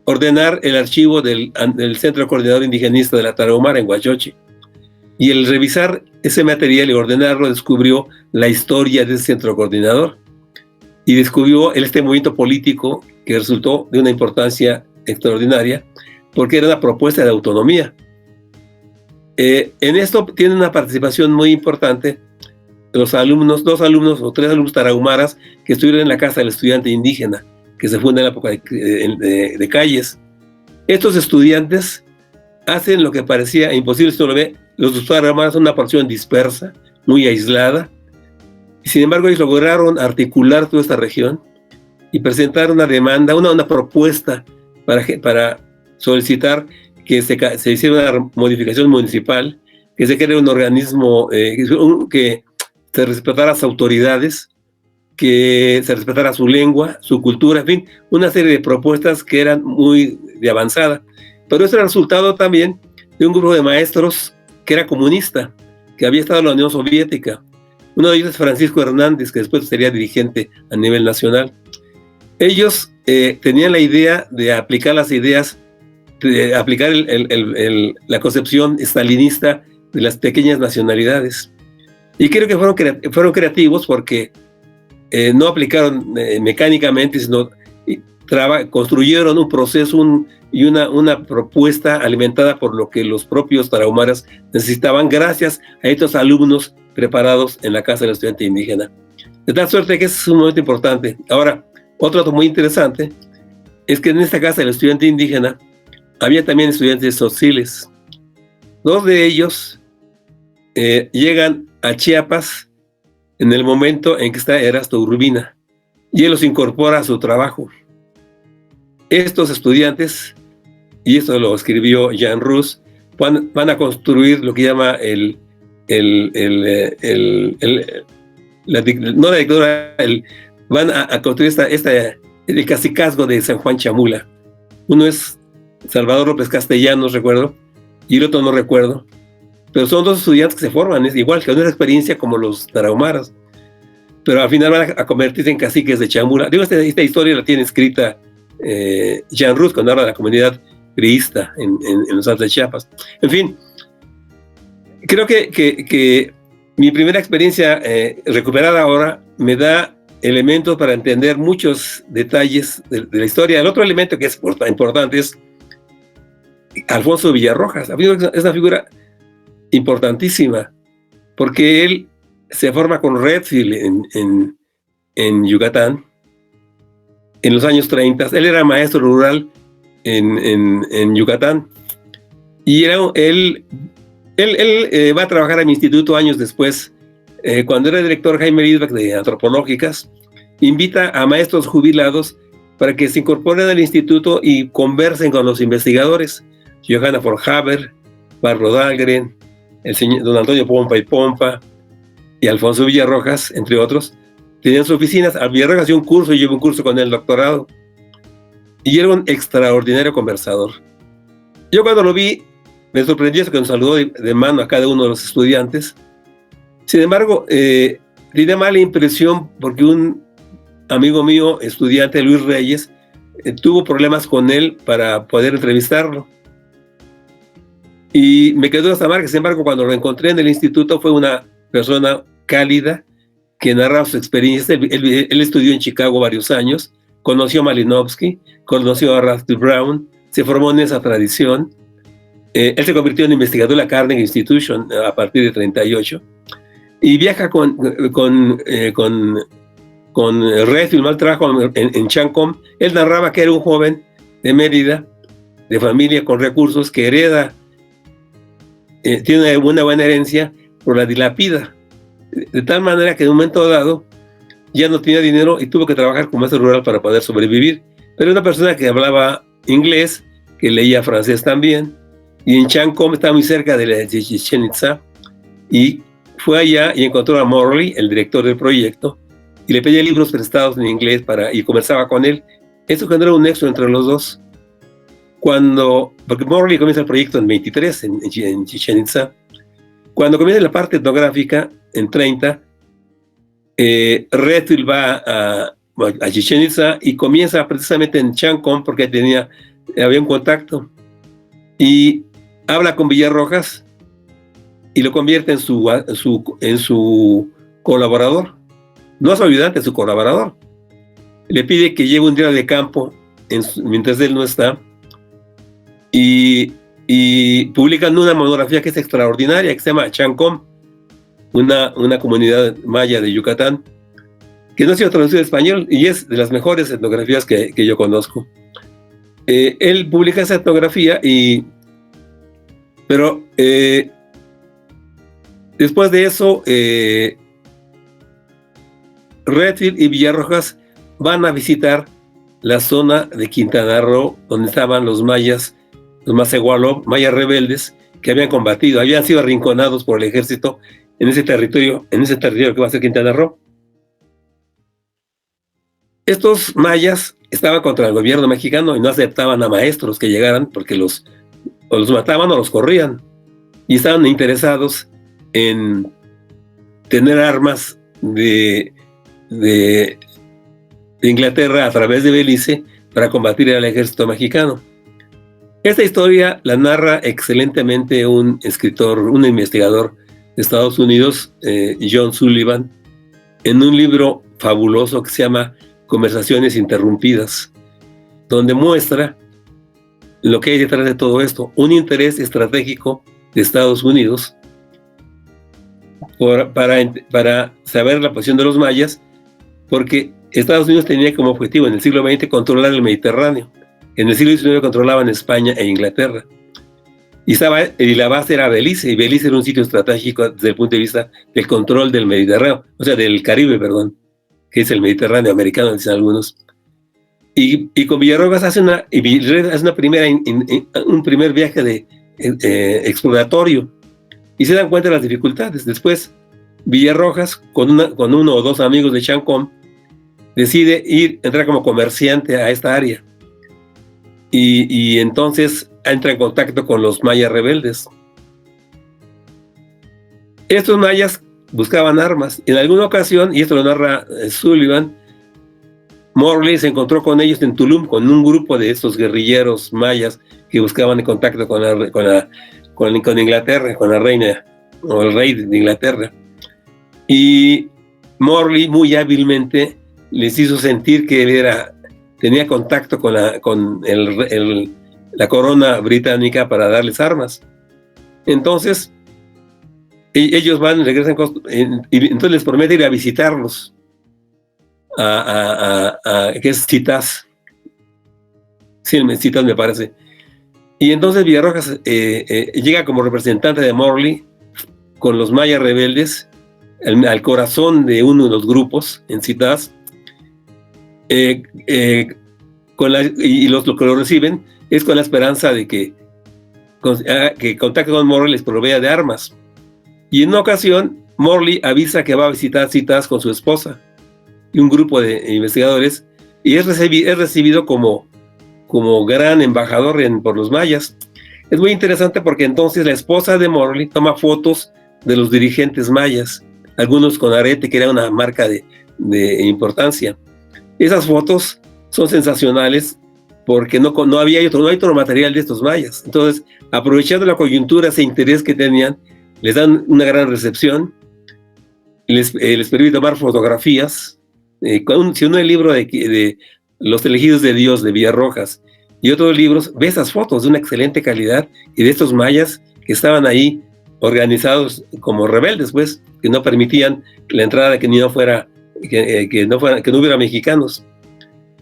ordenar el archivo del Centro Coordinador Indigenista de la Tarahumara en Huachochi. Y el revisar ese material y ordenarlo, descubrió la historia de ese centro coordinador y descubrió este movimiento político que resultó de una importancia extraordinaria porque era una propuesta de autonomía. En esto tiene una participación muy importante los alumnos, 2 alumnos o 3 alumnos tarahumaras que estuvieron en la Casa del Estudiante Indígena, que se funda en la época de Calles. Estos estudiantes hacen lo que parecía imposible. Esto lo ve, los tarahumaras son una porción dispersa, muy aislada, y sin embargo ellos lograron articular toda esta región y presentar una demanda, una propuesta para solicitar que se hiciera una modificación municipal, que se cree un organismo que se respetara a las autoridades, que se respetara su lengua, su cultura, en fin, una serie de propuestas que eran muy de avanzada. Pero eso era el resultado también de un grupo de maestros que era comunista, que había estado en la Unión Soviética. Uno de ellos es Francisco Hernández, que después sería dirigente a nivel nacional. Ellos tenían la idea de aplicar las ideas, de aplicar la concepción stalinista de las pequeñas nacionalidades. Y creo que fueron creativos porque no aplicaron mecánicamente, sino construyeron un proceso y una propuesta alimentada por lo que los propios tarahumaras necesitaban, gracias a estos alumnos preparados en la Casa del Estudiante Indígena. De tal suerte que ese es un momento importante. Ahora, otro dato muy interesante es que en esta Casa del Estudiante Indígena había también estudiantes tzotzilles. Dos de ellos llegan a Chiapas en el momento en que está Erasto Urbina, y él los incorpora a su trabajo. Estos estudiantes, y esto lo escribió Jean Rus, van a construir lo que llama van a construir el cacicazgo de San Juan Chamula. Uno es Salvador López Castellanos, recuerdo, y el otro no recuerdo, pero son dos estudiantes que se forman, es igual, que una experiencia como los tarahumaras, pero al final van a convertirse en caciques de Chamula. Digo, esta historia la tiene escrita Jean Rus cuando habla de la comunidad priista en los Altos de Chiapas. En fin, creo que mi primera experiencia recuperada ahora me da elementos para entender muchos detalles de la historia. El otro elemento que es importante es Alfonso Villarrojas. Es una figura importantísima, porque él se forma con Redfield en Yucatán en los años 30. Él era maestro rural en Yucatán, y él va a trabajar a mi instituto años después. Cuando era director Jaime Lidbach de Antropológicas, invita a maestros jubilados para que se incorporen al instituto y conversen con los investigadores. Johanna von Haber, Barro Dahlgren, el señor don Antonio Pompa y Pompa, y Alfonso Villarrojas, entre otros, tenían sus oficinas. A Villarrojas dio un curso, y llevo un curso con el doctorado, y era un extraordinario conversador. Yo cuando lo vi, me sorprendió que nos saludó de mano a cada uno de los estudiantes. Sin embargo, tenía mala impresión porque un amigo mío, estudiante, Luis Reyes, tuvo problemas con él para poder entrevistarlo. Y me quedó esta marca. Sin embargo, cuando lo encontré en el instituto, fue una persona cálida que narraba su experiencia. Él estudió en Chicago varios años, conoció a Malinowski, conoció a Radcliffe Brown, se formó en esa tradición. Él se convirtió en investigador de la Carnegie Institution a partir de 38, y viaja con Redfield, mal trabajo en Chancom. Él narraba que era un joven de Mérida, de familia con recursos, que hereda, tiene una buena herencia, pero la dilapida, de tal manera que en un momento dado ya no tenía dinero y tuvo que trabajar como maestro rural para poder sobrevivir. Pero una persona que hablaba inglés, que leía francés también, y en Chancom estaba muy cerca de Chichén Itzá, y fue allá y encontró a Morley, el director del proyecto, y le pedía libros prestados en inglés y conversaba con él. Eso generó un nexo entre los dos. Porque Morley comienza el proyecto en 23, en Chichén Itzá. Cuando comienza la parte etnográfica, en 30, Redfield va a Chichén Itzá y comienza precisamente en Chancom, porque había un contacto, y habla con Villarrojas y lo convierte en su colaborador, no a su ayudante, su colaborador. Le pide que lleve un día de campo mientras él no está, y publican una monografía que es extraordinaria, que se llama Chancom, una comunidad maya de Yucatán, que no ha sido traducida al español, y es de las mejores etnografías que yo conozco. Él publica esa etnografía, pero después de eso, Redfield y Villarrojas van a visitar la zona de Quintana Roo, donde estaban los mayas, los Macehualop, mayas rebeldes, que habían combatido, habían sido arrinconados por el ejército en ese territorio que va a ser Quintana Roo. Estos mayas estaban contra el gobierno mexicano y no aceptaban a maestros que llegaran porque o los mataban o los corrían. Y estaban interesados en tener armas de Inglaterra a través de Belice para combatir al ejército mexicano. Esta historia la narra excelentemente un escritor, un investigador de Estados Unidos, John Sullivan, en un libro fabuloso que se llama Conversaciones Interrumpidas, donde muestra lo que hay detrás de todo esto, un interés estratégico de Estados Unidos para saber la posición de los mayas, porque Estados Unidos tenía como objetivo en el siglo XX controlar el Mediterráneo. En el siglo XIX controlaban España e Inglaterra. Y la base era Belice, y Belice era un sitio estratégico desde el punto de vista del control del Mediterráneo, o sea, del Caribe, perdón, que es el Mediterráneo americano, dicen algunos. Y con Villarrojas hace un primer viaje exploratorio, y se dan cuenta de las dificultades. Después, Villarrojas, con uno o dos amigos de Chancón, decide entrar como comerciante a esta área. Y entonces entra en contacto con los mayas rebeldes. Estos mayas buscaban armas. En alguna ocasión, y esto lo narra Sullivan, Morley se encontró con ellos en Tulum, con un grupo de estos guerrilleros mayas que buscaban el contacto con Inglaterra, con la reina o el rey de Inglaterra. Y Morley muy hábilmente les hizo sentir que él tenía contacto con la corona británica para darles armas. Entonces, ellos regresan, y entonces les promete ir a visitarlos, que es Citas. Sí, Citas me parece. Y entonces Villarrojas llega como representante de Morley con los mayas rebeldes al corazón de uno de los grupos en Citas. Y los que lo reciben es con la esperanza de que contacte con Morley les provea de armas. Y en una ocasión, Morley avisa que va a visitar Citas con su esposa y un grupo de investigadores, y es recibido como gran embajador por los mayas. Es muy interesante porque entonces la esposa de Morley toma fotos de los dirigentes mayas, algunos con arete, que era una marca de importancia. Esas fotos son sensacionales porque no hay otro material de estos mayas. Entonces, aprovechando la coyuntura, ese interés que tenían, les dan una gran recepción, les permite tomar fotografías. Si uno el libro de Los elegidos de Dios de Villarrojas y otros libros, ve esas fotos de una excelente calidad y de estos mayas que estaban ahí organizados como rebeldes, pues, que no permitían la entrada que no hubiera mexicanos.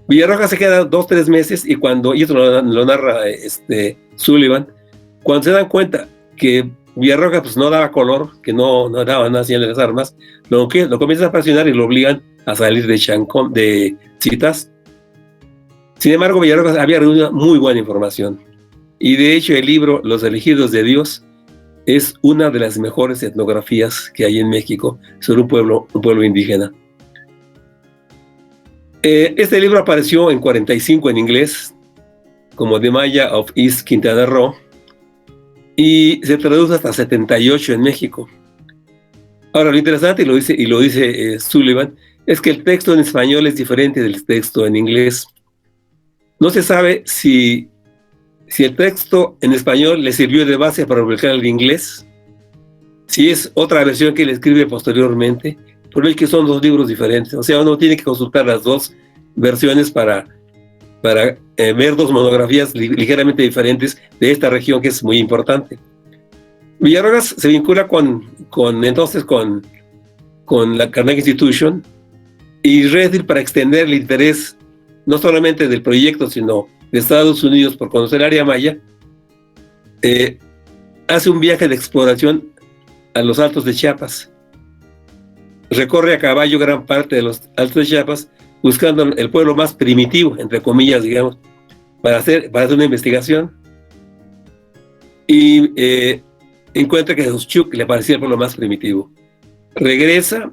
Villarrojas se queda 2-3 meses, y esto lo narra Sullivan, cuando se dan cuenta que Villarrojas pues no daba color, que no daba nada señal de las armas, lo comienzan a presionar y lo obligan a salir de Citas. Sin embargo, Villarrojas había reunido muy buena información, y de hecho el libro Los elegidos de Dios es una de las mejores etnografías que hay en México sobre un pueblo indígena. Este libro apareció en 1945 en inglés como The Maya of East Quintana Roo, y se traduce hasta 1978 en México. Ahora, lo interesante, y lo dice Sullivan, es que el texto en español es diferente del texto en inglés. No se sabe si el texto en español le sirvió de base para publicar el inglés, si es otra versión que él escribe posteriormente, por el que son dos libros diferentes. O sea, uno tiene que consultar las dos versiones para ver dos monografías ligeramente diferentes de esta región, que es muy importante. Villarrojas se vincula con la Carnegie Institution y Redfield para extender el interés no solamente del proyecto, sino de Estados Unidos por conocer el área maya. Hace un viaje de exploración a los Altos de Chiapas. Recorre a caballo gran parte de los Altos de Chiapas buscando el pueblo más primitivo, entre comillas, digamos, para hacer una investigación, y encuentra que Oshchuk le parecía el pueblo más primitivo. Regresa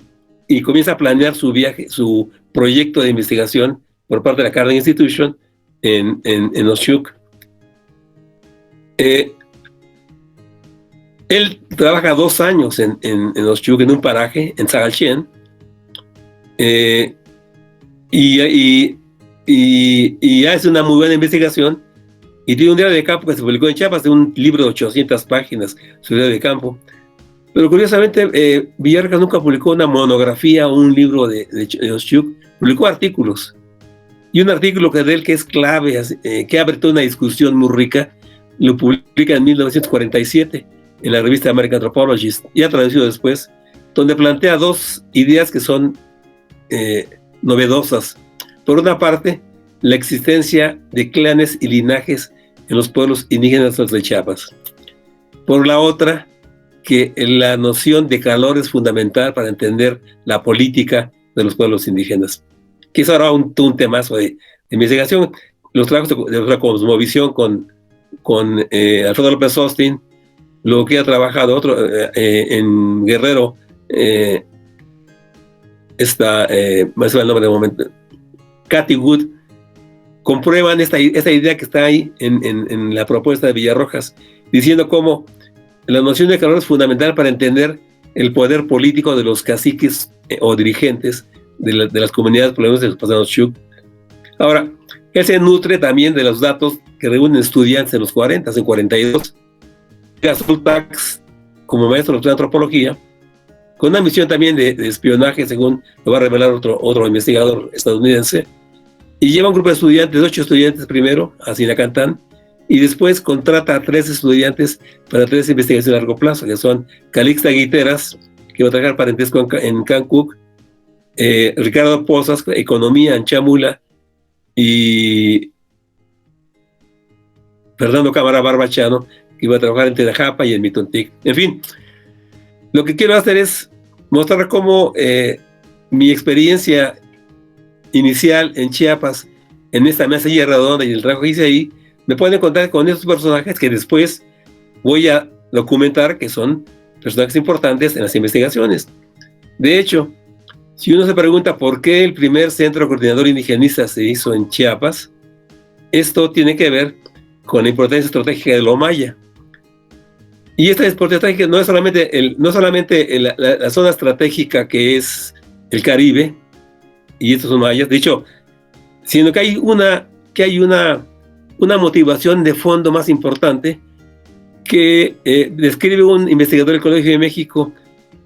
y comienza a planear su viaje, su proyecto de investigación por parte de la Carnegie Institution en Oshchuk. Él trabaja 2 años en Oshchuk, en un paraje, en Sagalchen, y hace una muy buena investigación, y tiene un diario de campo que se publicó en Chiapas, de un libro de 800 páginas, su diario de campo. Pero curiosamente, Villarcas nunca publicó una monografía o un libro de Oshchuk, publicó artículos. Y un artículo de él que es clave, que abre toda una discusión muy rica, lo publica en 1947 en la revista American Anthropologist, ya traducido después, donde plantea 2 ideas que son novedosas. Por una parte, la existencia de clanes y linajes en los pueblos indígenas de Chiapas. Por la otra, que la noción de calor es fundamental para entender la política de los pueblos indígenas, que es ahora un temazo de investigación. Los trabajos de la cosmovisión con Alfredo López Austin, lo que ha trabajado en Guerrero, me suena el nombre de momento, Cathy Wood, comprueban esta idea que está ahí en la propuesta de Villarrojas, diciendo cómo la noción de calor es fundamental para entender el poder político de los caciques o dirigentes de las comunidades pobladas de los pasados Oshchuk. Ahora, él se nutre también de los datos que reúnen estudiantes en los 40, en 42. Tax como maestro de antropología, con una misión también de espionaje, según lo va a revelar otro investigador estadounidense, y lleva un grupo de estudiantes, 8 estudiantes primero, a Sinacantán, y después contrata a 3 estudiantes para 3 investigaciones a largo plazo, que son Calixta Guiteras, que va a trabajar parentesco en Cancún, Ricardo Pozas, economía en Chamula, y Fernando Cámara Barbachano, que iba a trabajar en Tenajapa y en Mitontic. En fin, lo que quiero hacer es mostrar cómo mi experiencia inicial en Chiapas, en esta mesa redonda y el trabajo que hice ahí, me pueden encontrar con esos personajes que después voy a documentar, que son personajes importantes en las investigaciones. De hecho, si uno se pregunta por qué el primer centro coordinador indigenista se hizo en Chiapas, esto tiene que ver con la importancia estratégica de lo maya. Y esta estrategia no es solamente la zona estratégica que es el Caribe, y estos son mayas, de hecho, sino que hay una motivación de fondo más importante que describe un investigador del Colegio de México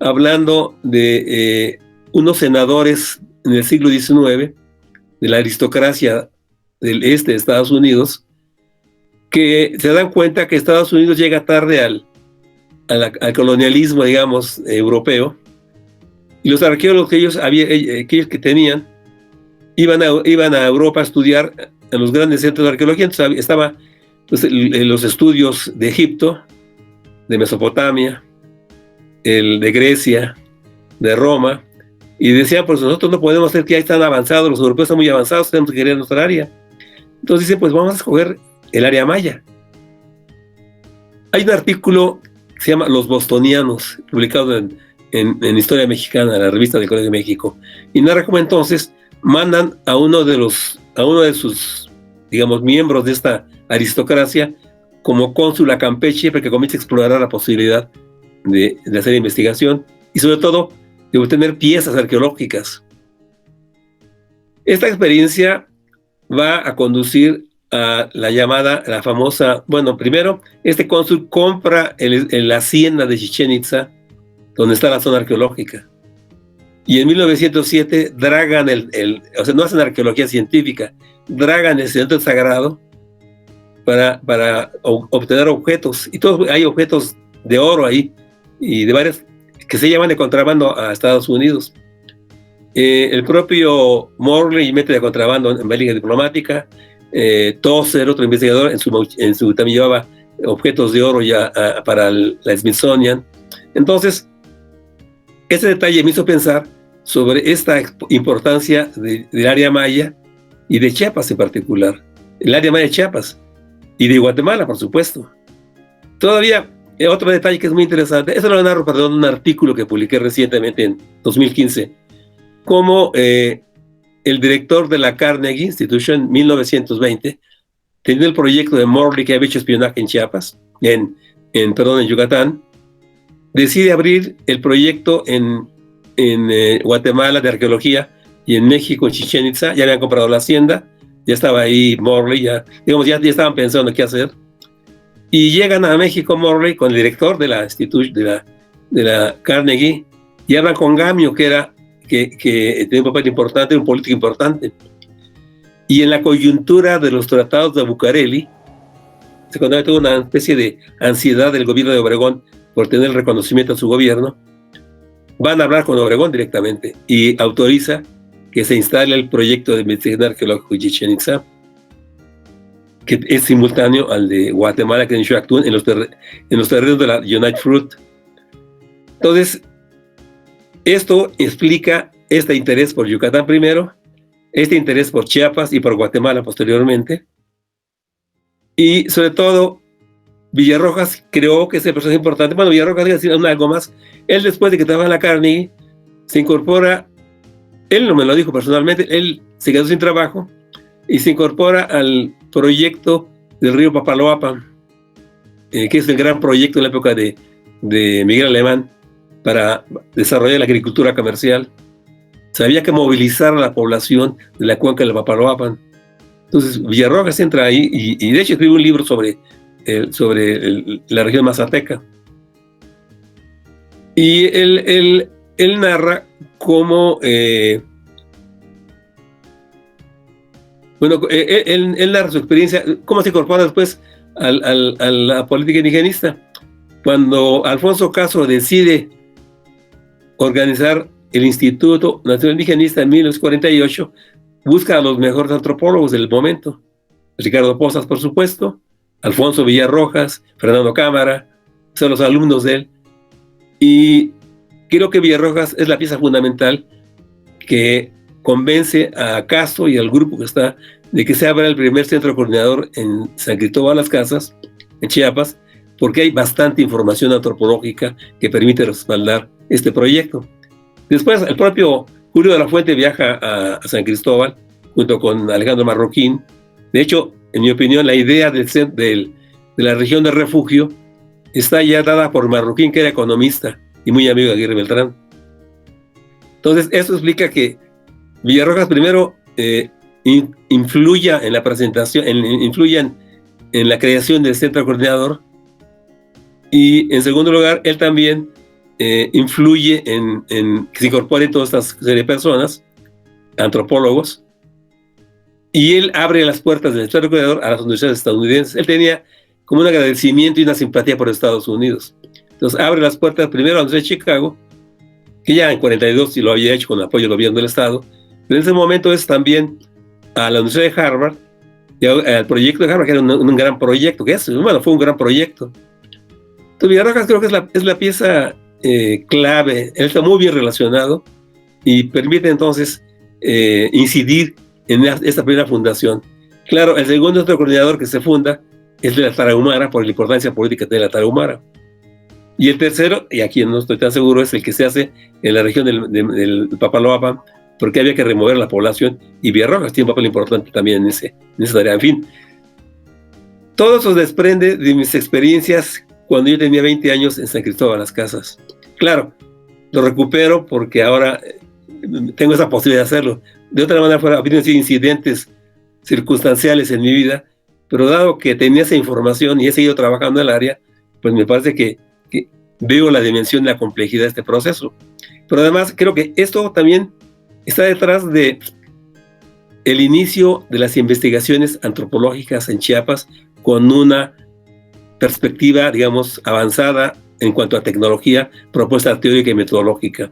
hablando de unos senadores en el siglo XIX, de la aristocracia del este de Estados Unidos, que se dan cuenta que Estados Unidos llega tarde al colonialismo, digamos, europeo, y los arqueólogos que ellos que tenían iban a Europa a estudiar en los grandes centros de arqueología. Entonces estaba los estudios de Egipto, de Mesopotamia, el de Grecia, de Roma, y decían, pues nosotros no podemos hacer que ahí están avanzados, los europeos están muy avanzados, tenemos que querer nuestra área. Entonces dicen, pues vamos a escoger el área maya. Hay un artículo que se llama Los Bostonianos, publicado en Historia Mexicana, la revista del Colegio de México, y narra cómo entonces mandan a uno de sus, digamos, miembros de esta aristocracia como cónsul a Campeche para que comience a explorar la posibilidad de hacer investigación y sobre todo de obtener piezas arqueológicas. Esta experiencia va a conducir a la famosa, bueno, primero, este cónsul compra la hacienda de Chichén Itzá, donde está la zona arqueológica. Y en 1907 dragan o sea, no hacen arqueología científica, dragan el centro sagrado para obtener objetos. Y todos hay objetos de oro ahí, y de varias, que se llevan de contrabando a Estados Unidos. El propio Morley mete de contrabando en Bélica Diplomática. Tozer, otro investigador, en su también llevaba objetos de oro ya para la Smithsonian. Entonces, ese detalle me hizo pensar sobre esta importancia del área maya y de Chiapas en particular, el área maya de Chiapas y de Guatemala, por supuesto. Todavía, otro detalle que es muy interesante, eso lo narro, perdón, un artículo que publiqué recientemente en 2015, como el director de la Carnegie Institution en 1920 tenía el proyecto de Morley, que había hecho espionaje en Chiapas, en Yucatán, decide abrir el proyecto en Guatemala de arqueología y en México, en Chichén Itzá. Ya habían comprado la hacienda, ya estaba ahí Morley, ya estaban pensando qué hacer. Y llegan a México Morley con el director de la Carnegie y hablan con Gamio, que tenía un papel importante, un político importante. Y en la coyuntura de los tratados de Bucareli, se conoce toda una especie de ansiedad del gobierno de Obregón por tener el reconocimiento a su gobierno. Van a hablar con Obregón directamente y autoriza que se instale el proyecto de investigación arqueológico de Chichén Itzá, que es simultáneo al de Guatemala, que inició en los terrenos de la United Fruit. Entonces, esto explica este interés por Yucatán primero, este interés por Chiapas y por Guatemala posteriormente. Y sobre todo, Villarrojas creó que ese personaje importante. Bueno, Villarrojas, decir algo más. Él, después de que trabaja en la Carnegie, se incorpora, él no me lo dijo personalmente, él se quedó sin trabajo y se incorpora al proyecto del río Papaloapan, que es el gran proyecto en la época de Miguel Alemán para desarrollar la agricultura comercial. Había que movilizar a la población de la cuenca del Papaloapan. Entonces Villarrojas entra ahí y de hecho escribe un libro sobre la región mazateca. Y él narra cómo él narra su experiencia, cómo se incorpora después a la política indigenista. Cuando Alfonso Castro decide organizar el Instituto Nacional Indigenista en 1948, busca a los mejores antropólogos del momento. Ricardo Pozas, por supuesto, Alfonso Villarrojas, Fernando Cámara, son los alumnos de él. Y creo que Villarrojas es la pieza fundamental que convence a Castro y al grupo que está de que se abra el primer centro coordinador en San Cristóbal Las Casas, en Chiapas, porque hay bastante información antropológica que permite respaldar este proyecto. Después, el propio Julio de la Fuente viaja a San Cristóbal junto con Alejandro Marroquín. De hecho, en mi opinión, la idea de la región de refugio está ya dada por Marroquín, que era economista y muy amigo de Aguirre Beltrán. Entonces, eso explica que Villarrojas primero influya en la presentación, influya en la creación del centro coordinador, y en segundo lugar, él también influye en que se incorporen todas estas serie de personas, antropólogos, y él abre las puertas del centro coordinador a las universidades estadounidenses. Él tenía como un agradecimiento y una simpatía por Estados Unidos. Entonces abre las puertas primero a la Universidad de Chicago, que ya en 42 sí lo había hecho con apoyo del gobierno del Estado, pero en ese momento es también a la Universidad de Harvard, y al proyecto de Harvard, que era un gran proyecto, fue un gran proyecto. Entonces Villarrojas creo que es la pieza clave. Él está muy bien relacionado y permite entonces incidir en esta primera fundación. Claro, el segundo centro coordinador que se funda es de la Tarahumara, por la importancia política de la Tarahumara. Y el tercero, y aquí no estoy tan seguro, es el que se hace en la región del Papaloapan, porque había que remover la población, y Villarrojas tiene un papel importante también en esa tarea. En fin, todo eso desprende de mis experiencias cuando yo tenía 20 años en San Cristóbal Las Casas. Claro, lo recupero porque ahora tengo esa posibilidad de hacerlo. De otra manera, habrían sido incidentes circunstanciales en mi vida, pero dado que tenía esa información y he seguido trabajando en el área, pues me parece que veo la dimensión y la complejidad de este proceso. Pero además creo que esto también está detrás de el inicio de las investigaciones antropológicas en Chiapas con una perspectiva, digamos, avanzada en cuanto a tecnología, propuesta teórica y metodológica.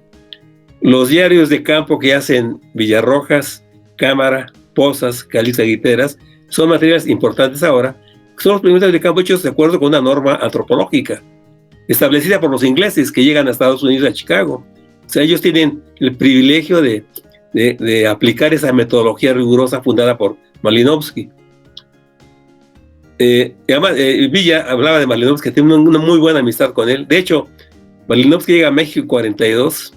Los diarios de campo que hacen Villarrojas, Cámara, Pozas, Calixa Guiteras son materiales importantes ahora. Son los primeros diarios de campo hechos de acuerdo con una norma antropológica establecida por los ingleses que llegan a Estados Unidos, a Chicago. sea, ellos tienen el privilegio de aplicar esa metodología rigurosa fundada por Malinowski. Además, Villa hablaba de Malinowski, que tiene una muy buena amistad con él. De hecho, Malinowski llega a México en 42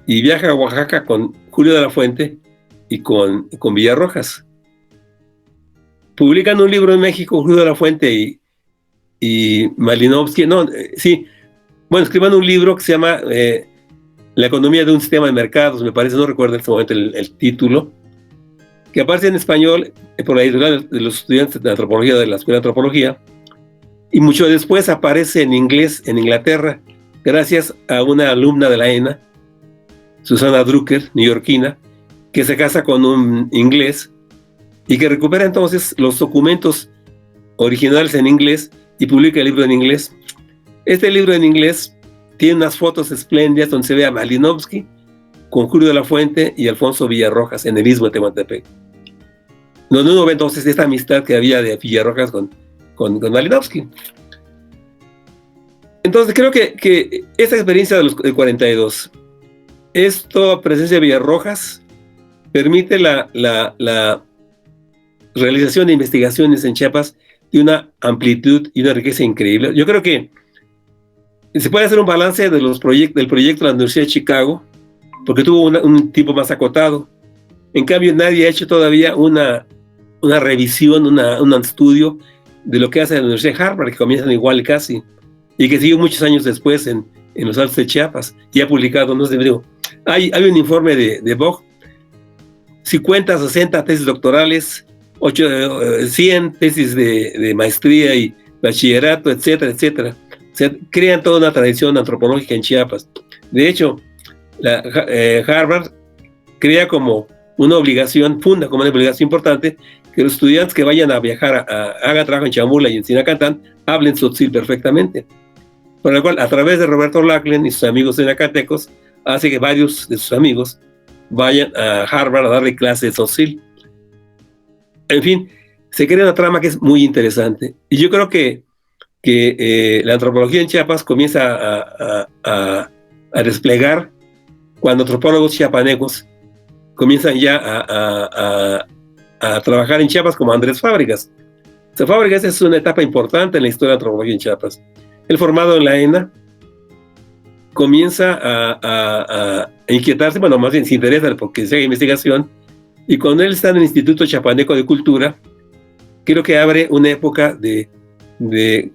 y viaja a Oaxaca con Julio de la Fuente y con Villarrojas. Publican un libro en México, Julio de la Fuente y Malinowski. Escriban un libro que se llama La economía de un sistema de mercados, me parece, no recuerdo en este momento el título, que aparece en español por la editorial de los estudiantes de antropología de la Escuela de Antropología, y mucho después aparece en inglés en Inglaterra, gracias a una alumna de la ENA, Susana Drucker, neoyorquina, que se casa con un inglés y que recupera entonces los documentos originales en inglés y publica el libro en inglés. Este libro en inglés tiene unas fotos espléndidas donde se ve a Malinowski con Julio de la Fuente y Alfonso Villarrojas en el Istmo de Tehuantepec, donde uno ve entonces esta amistad que había de Villarrojas con Malinowski. Entonces creo que esta experiencia del 42, esta presencia de Villarrojas, permite la realización de investigaciones en Chiapas de una amplitud y una riqueza increíble. Yo creo que se puede hacer un balance del proyecto de la Universidad de Chicago, porque tuvo un tipo más acotado. En cambio, nadie ha hecho todavía una revisión, un estudio de lo que hace la Universidad de Harvard, que comienzan igual casi, y que siguió muchos años después en los Altos de Chiapas, y ha publicado, no sé, digo, hay un informe de Vogt, 50, 60 tesis doctorales, 100 tesis de maestría y bachillerato, etcétera, etcétera. O sea, crean toda una tradición antropológica en Chiapas. De hecho, Harvard crea como una obligación, funda como una obligación importante, que los estudiantes que vayan a viajar, hagan trabajo en Chamula y en Sinacantán, hablen tzotzil perfectamente. Por lo cual, a través de Roberto Lackland y sus amigos sinacantecos, hace que varios de sus amigos vayan a Harvard a darle clases de tzotzil. En fin, se crea una trama que es muy interesante. Y yo creo que la antropología en Chiapas comienza a desplegar cuando antropólogos chiapanecos comienzan ya a trabajar en Chiapas, como Andrés Fábregas. O sea, Fábregas es una etapa importante en la historia de la antropología en Chiapas. Él, formado en la ENA, comienza a inquietarse, bueno, más bien se interesa porque se haga investigación, y cuando él está en el Instituto Chiapaneco de Cultura, creo que abre una época de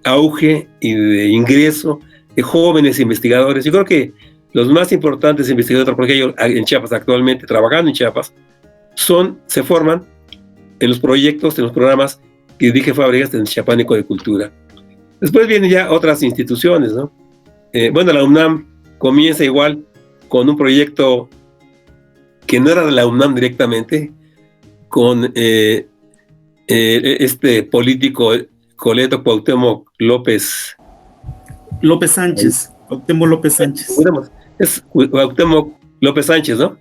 auge y de ingreso de jóvenes investigadores. Yo creo que los más importantes investigadores de antropología en Chiapas actualmente, trabajando en Chiapas, se forman en los proyectos, en los programas que dirige Fábregas en el Chiapaneco de Cultura. Después vienen ya otras instituciones, ¿no? La UNAM comienza igual con un proyecto que no era de la UNAM directamente, con este político coleto Cuauhtémoc López Sánchez. Cuauhtémoc López Sánchez. Es Cuauhtémoc López Sánchez, ¿no?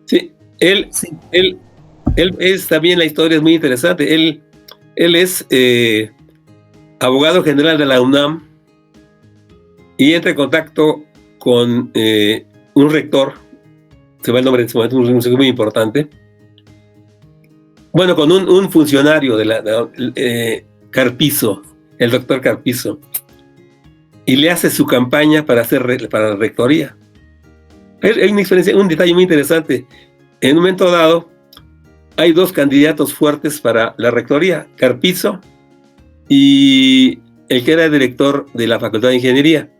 Sí, él es también, la historia es muy interesante. Él es abogado general de la UNAM y entra en contacto con un rector, se va el nombre en este momento, un rector muy importante, bueno, con un funcionario de Carpizo, el doctor Carpizo, y le hace su campaña para la rectoría. Hay un detalle muy interesante. En un momento dado, hay dos candidatos fuertes para la rectoría, Carpizo y el que era director de la Facultad de Ingeniería,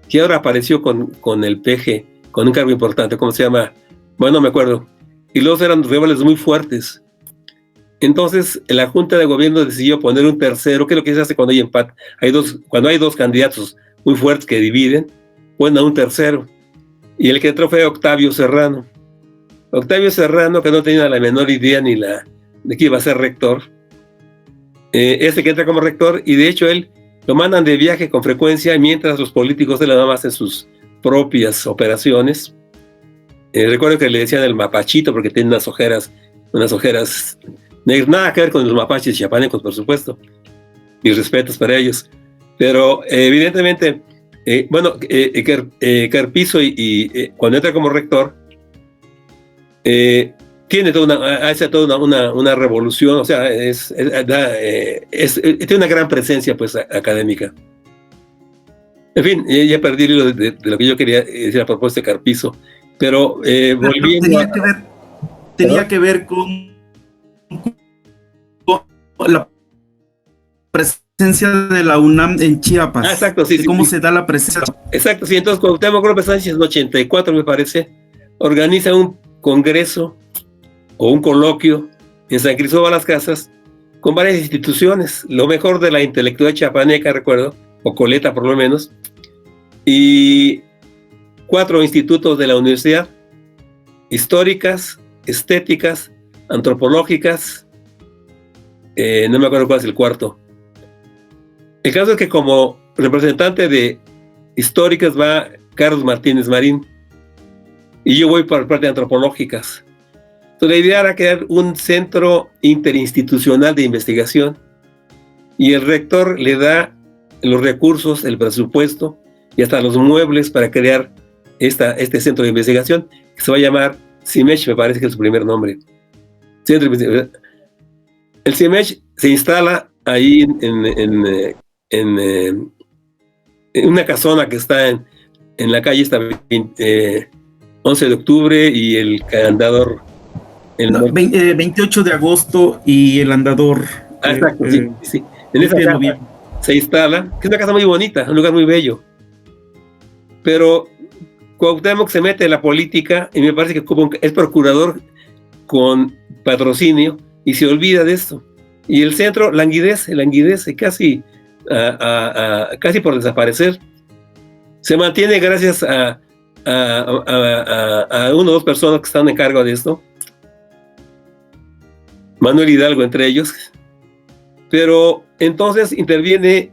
que ahora apareció con el PG, con un cargo importante, ¿cómo se llama? Bueno, no me acuerdo. Y los eran rivales muy fuertes. Entonces, la Junta de Gobierno decidió poner un tercero, que es lo que se hace cuando hay empate. Cuando hay dos candidatos muy fuertes que dividen, ponen a un tercero. Y el que entró fue Octavio Serrano. Octavio Serrano, que no tenía la menor idea de que iba a ser rector. Que entra como rector, y de hecho él lo mandan de viaje con frecuencia, mientras los políticos de la UNAM hacen sus propias operaciones. Recuerdo que le decían el mapachito porque tiene unas ojeras negras, nada que ver con los mapaches chiapanecos, por supuesto, mis respetos para ellos, pero evidentemente Carpizo cuando entra como rector, tiene hace toda una revolución, o sea, tiene una gran presencia pues académica. En fin, ya perdí el hilo de lo que yo quería decir a propósito de Carpizo, pero volviendo tenía que ver con la presencia de la UNAM en Chiapas. Exacto, sí. ¿Cómo se da la presencia? Exacto, sí. Entonces, Cuauhtémoc López Sánchez en 84, me parece, organiza un congreso o un coloquio en San Cristóbal Las Casas con varias instituciones, lo mejor de la intelectualidad chiapaneca, recuerdo, o coleta por lo menos, y 4 institutos de la universidad, históricas, estéticas, antropológicas, no me acuerdo cuál es el cuarto. El caso es que como representante de históricas va Carlos Martínez Marín y yo voy por parte de antropológicas. Entonces la idea era crear un centro interinstitucional de investigación y el rector le da los recursos, el presupuesto y hasta los muebles para crear este centro de investigación que se va a llamar CIMECH, me parece que es su primer nombre. El CIMECH se instala ahí en una casona que está en la calle 11 de octubre y el Andador. 28 de agosto y el Andador. Exacto, sí. En esa casa se instala, que es una casa muy bonita, un lugar muy bello. Pero Cuauhtémoc se mete en la política y me parece que es procurador con patrocinio y se olvida de esto. Y el centro languidece casi por desaparecer. Se mantiene gracias a una o dos personas que están en cargo de esto, Manuel Hidalgo entre ellos, pero entonces interviene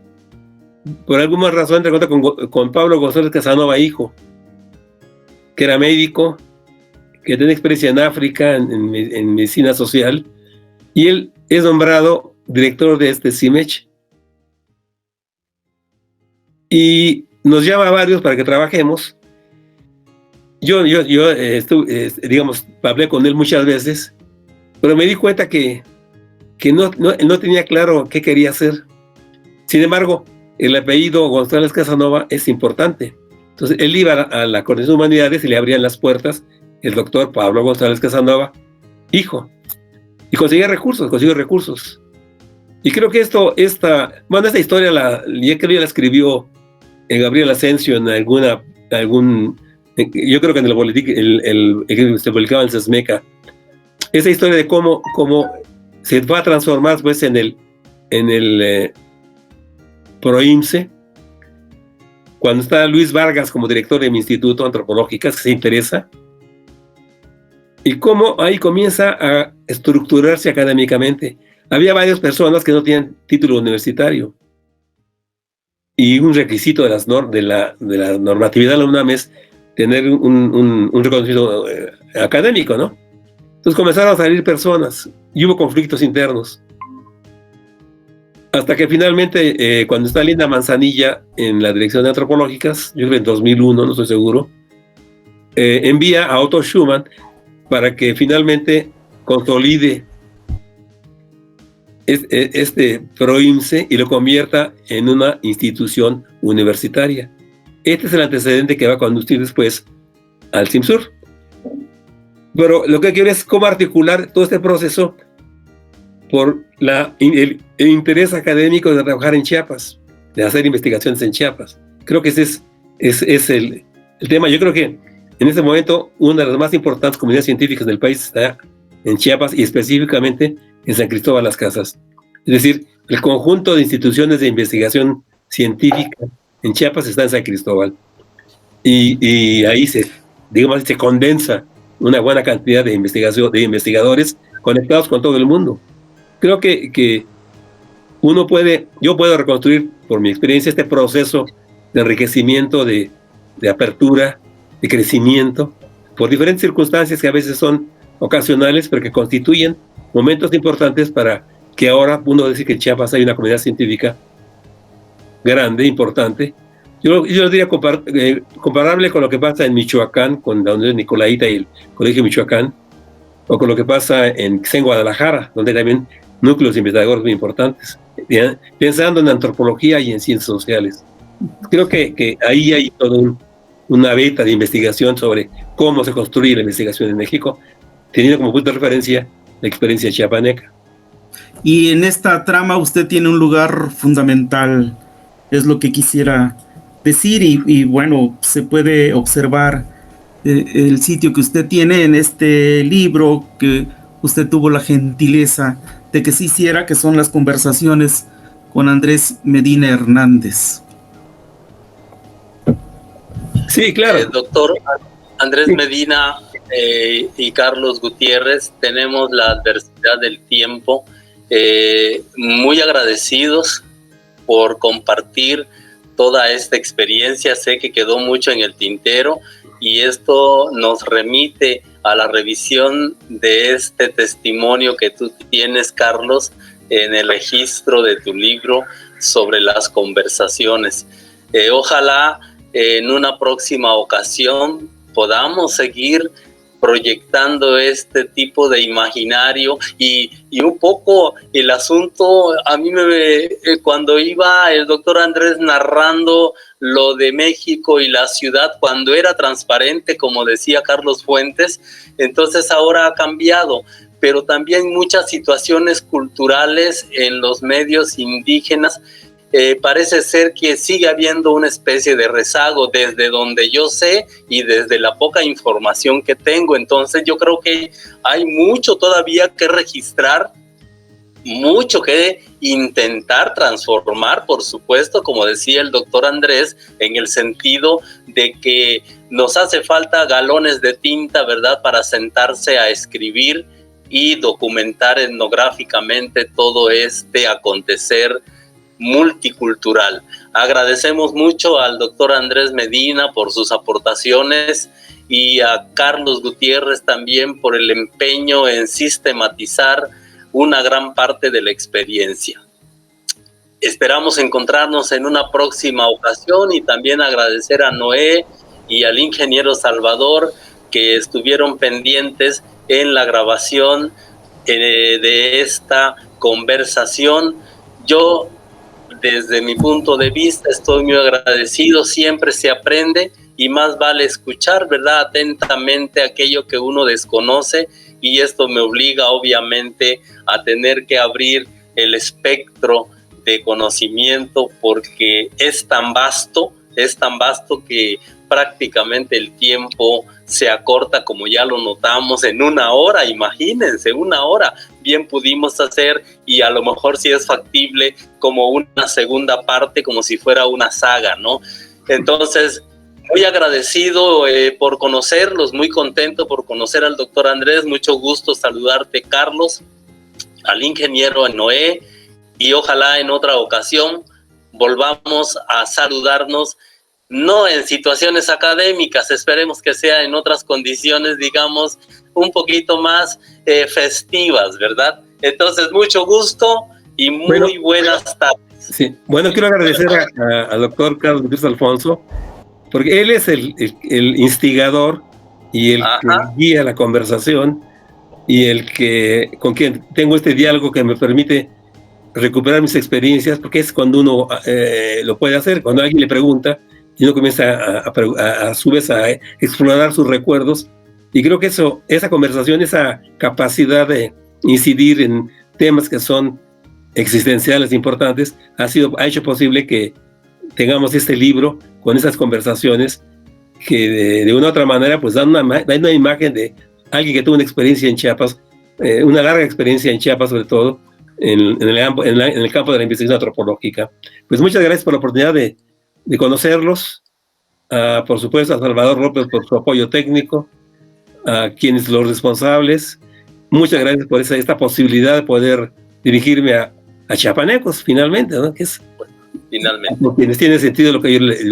por alguna razón con Pablo González Casanova, hijo, que era médico, que tiene experiencia en África, en medicina social, y él es nombrado director de este CIMECH. Y nos llama a varios para que trabajemos. Yo hablé con él muchas veces, pero me di cuenta que no tenía claro qué quería hacer. Sin embargo, el apellido González Casanova es importante. Entonces, él iba a la Coordinación de Humanidades y le abrían las puertas el doctor Pablo González Casanova, hijo, y consiguió recursos. Y creo que esta historia ya creo que la escribió Gabriel Asensio en yo creo que en el boletín que se publicaba en Sesmeca, esa historia de cómo se va a transformar pues en el PROIMSE, cuando está Luis Vargas como director de mi instituto Antropológicas, que se interesa, y cómo ahí comienza a estructurarse académicamente. Había varias personas que no tenían título universitario, y un requisito de la normatividad de la UNAM es tener un reconocimiento académico, ¿no? Entonces comenzaron a salir personas y hubo conflictos internos. Hasta que finalmente, cuando está Linda Manzanilla en la dirección de antropológicas, yo creo que en 2001, no estoy seguro, envía a Otto Schumann para que finalmente consolide este PROIMSE y lo convierta en una institución universitaria. Este es el antecedente que va a conducir después al CIMSUR. Pero lo que quiero es cómo articular todo este proceso por el interés académico de trabajar en Chiapas, de hacer investigaciones en Chiapas. Creo que ese es el tema. Yo creo que en este momento una de las más importantes comunidades científicas del país está en Chiapas y específicamente en San Cristóbal Las Casas. Es decir, el conjunto de instituciones de investigación científica en Chiapas está en San Cristóbal. Y ahí se condensa una buena cantidad de investigadores conectados con todo el mundo. Creo que yo puedo reconstruir, por mi experiencia, este proceso de enriquecimiento, de apertura, de crecimiento, por diferentes circunstancias que a veces son ocasionales, pero que constituyen momentos importantes para que ahora uno decir que en Chiapas hay una comunidad científica grande, importante, Yo diría comparable con lo que pasa en Michoacán, con la Universidad Nicolaita y el Colegio Michoacán, o con lo que pasa en Guadalajara, donde hay también núcleos investigadores muy importantes, pensando en antropología y en ciencias sociales. Creo que ahí hay toda una beta de investigación sobre cómo se construye la investigación en México, teniendo como punto de referencia la experiencia chiapaneca. Y en esta trama usted tiene un lugar fundamental, es lo que quisiera decir, y bueno, se puede observar el sitio que usted tiene en este libro que usted tuvo la gentileza de que se hiciera, que son las conversaciones con Andrés Medina Hernández. Sí, claro. Doctor Andrés Medina y Carlos Gutiérrez, tenemos la adversidad del tiempo, muy agradecidos por compartir toda esta experiencia. Sé que quedó mucho en el tintero y esto nos remite a la revisión de este testimonio que tú tienes, Carlos, en el registro de tu libro sobre las conversaciones. Ojalá en una próxima ocasión podamos seguir proyectando este tipo de imaginario y un poco el asunto. A mí cuando iba el doctor Andrés narrando lo de México y la ciudad, cuando era transparente, como decía Carlos Fuentes, entonces ahora ha cambiado, pero también muchas situaciones culturales en los medios indígenas. Parece ser que sigue habiendo una especie de rezago desde donde yo sé y desde la poca información que tengo. Entonces yo creo que hay mucho todavía que registrar, mucho que intentar transformar, por supuesto, como decía el doctor Andrés, en el sentido de que nos hace falta galones de tinta, ¿verdad?, para sentarse a escribir y documentar etnográficamente todo este acontecer multicultural. Agradecemos mucho al doctor Andrés Medina por sus aportaciones y a Carlos Gutiérrez también por el empeño en sistematizar una gran parte de la experiencia. Esperamos encontrarnos en una próxima ocasión y también agradecer a Noé y al ingeniero Salvador que estuvieron pendientes en la grabación de esta conversación. Yo, desde mi punto de vista, estoy muy agradecido. Siempre se aprende y más vale escuchar, ¿verdad?, atentamente aquello que uno desconoce, y esto me obliga obviamente a tener que abrir el espectro de conocimiento, porque es tan vasto que prácticamente el tiempo se acorta, como ya lo notamos, en una hora. Imagínense, una hora bien pudimos hacer, y a lo mejor si es factible como una segunda parte, como si fuera una saga, ¿no? Entonces, muy agradecido por conocerlos, muy contento por conocer al doctor Andrés. Mucho gusto saludarte, Carlos, al ingeniero Noé, y ojalá en otra ocasión volvamos a saludarnos, no en situaciones académicas, esperemos que sea en otras condiciones, digamos, un poquito más festivas, ¿verdad? Entonces, mucho gusto y muy buenas tardes. Sí. Bueno, quiero agradecer al doctor Carlos Gutiérrez Alfonso, porque él es el instigador y el que guía la conversación, y con quien tengo este diálogo que me permite recuperar mis experiencias, porque es cuando uno lo puede hacer, cuando alguien le pregunta y uno comienza a su vez a explorar sus recuerdos. Y creo que esa conversación, esa capacidad de incidir en temas que son existenciales importantes, ha hecho posible que tengamos este libro con esas conversaciones que de una u otra manera pues dan una imagen de alguien que tuvo una experiencia en Chiapas, una larga experiencia en Chiapas, sobre todo en el campo de la investigación antropológica. Pues muchas gracias por la oportunidad de conocerlos, por supuesto a Salvador López por su apoyo técnico, a quienes los responsables. Muchas gracias por esta posibilidad de poder dirigirme a chiapanecos, finalmente, ¿no? Que es finalmente quienes tiene sentido lo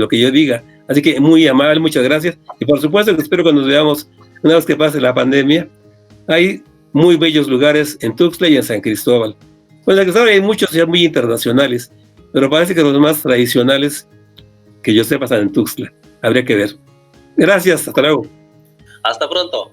que yo diga. Así que muy amable, muchas gracias, y por supuesto que espero que nos veamos una vez que pase la pandemia. Hay muy bellos lugares en Tuxtla y en San Cristóbal. Pues en San Cristóbal hay muchos ya muy internacionales, pero parece que los más tradicionales que yo sepa están en Tuxtla. Habría que ver. Gracias, hasta luego. Hasta pronto.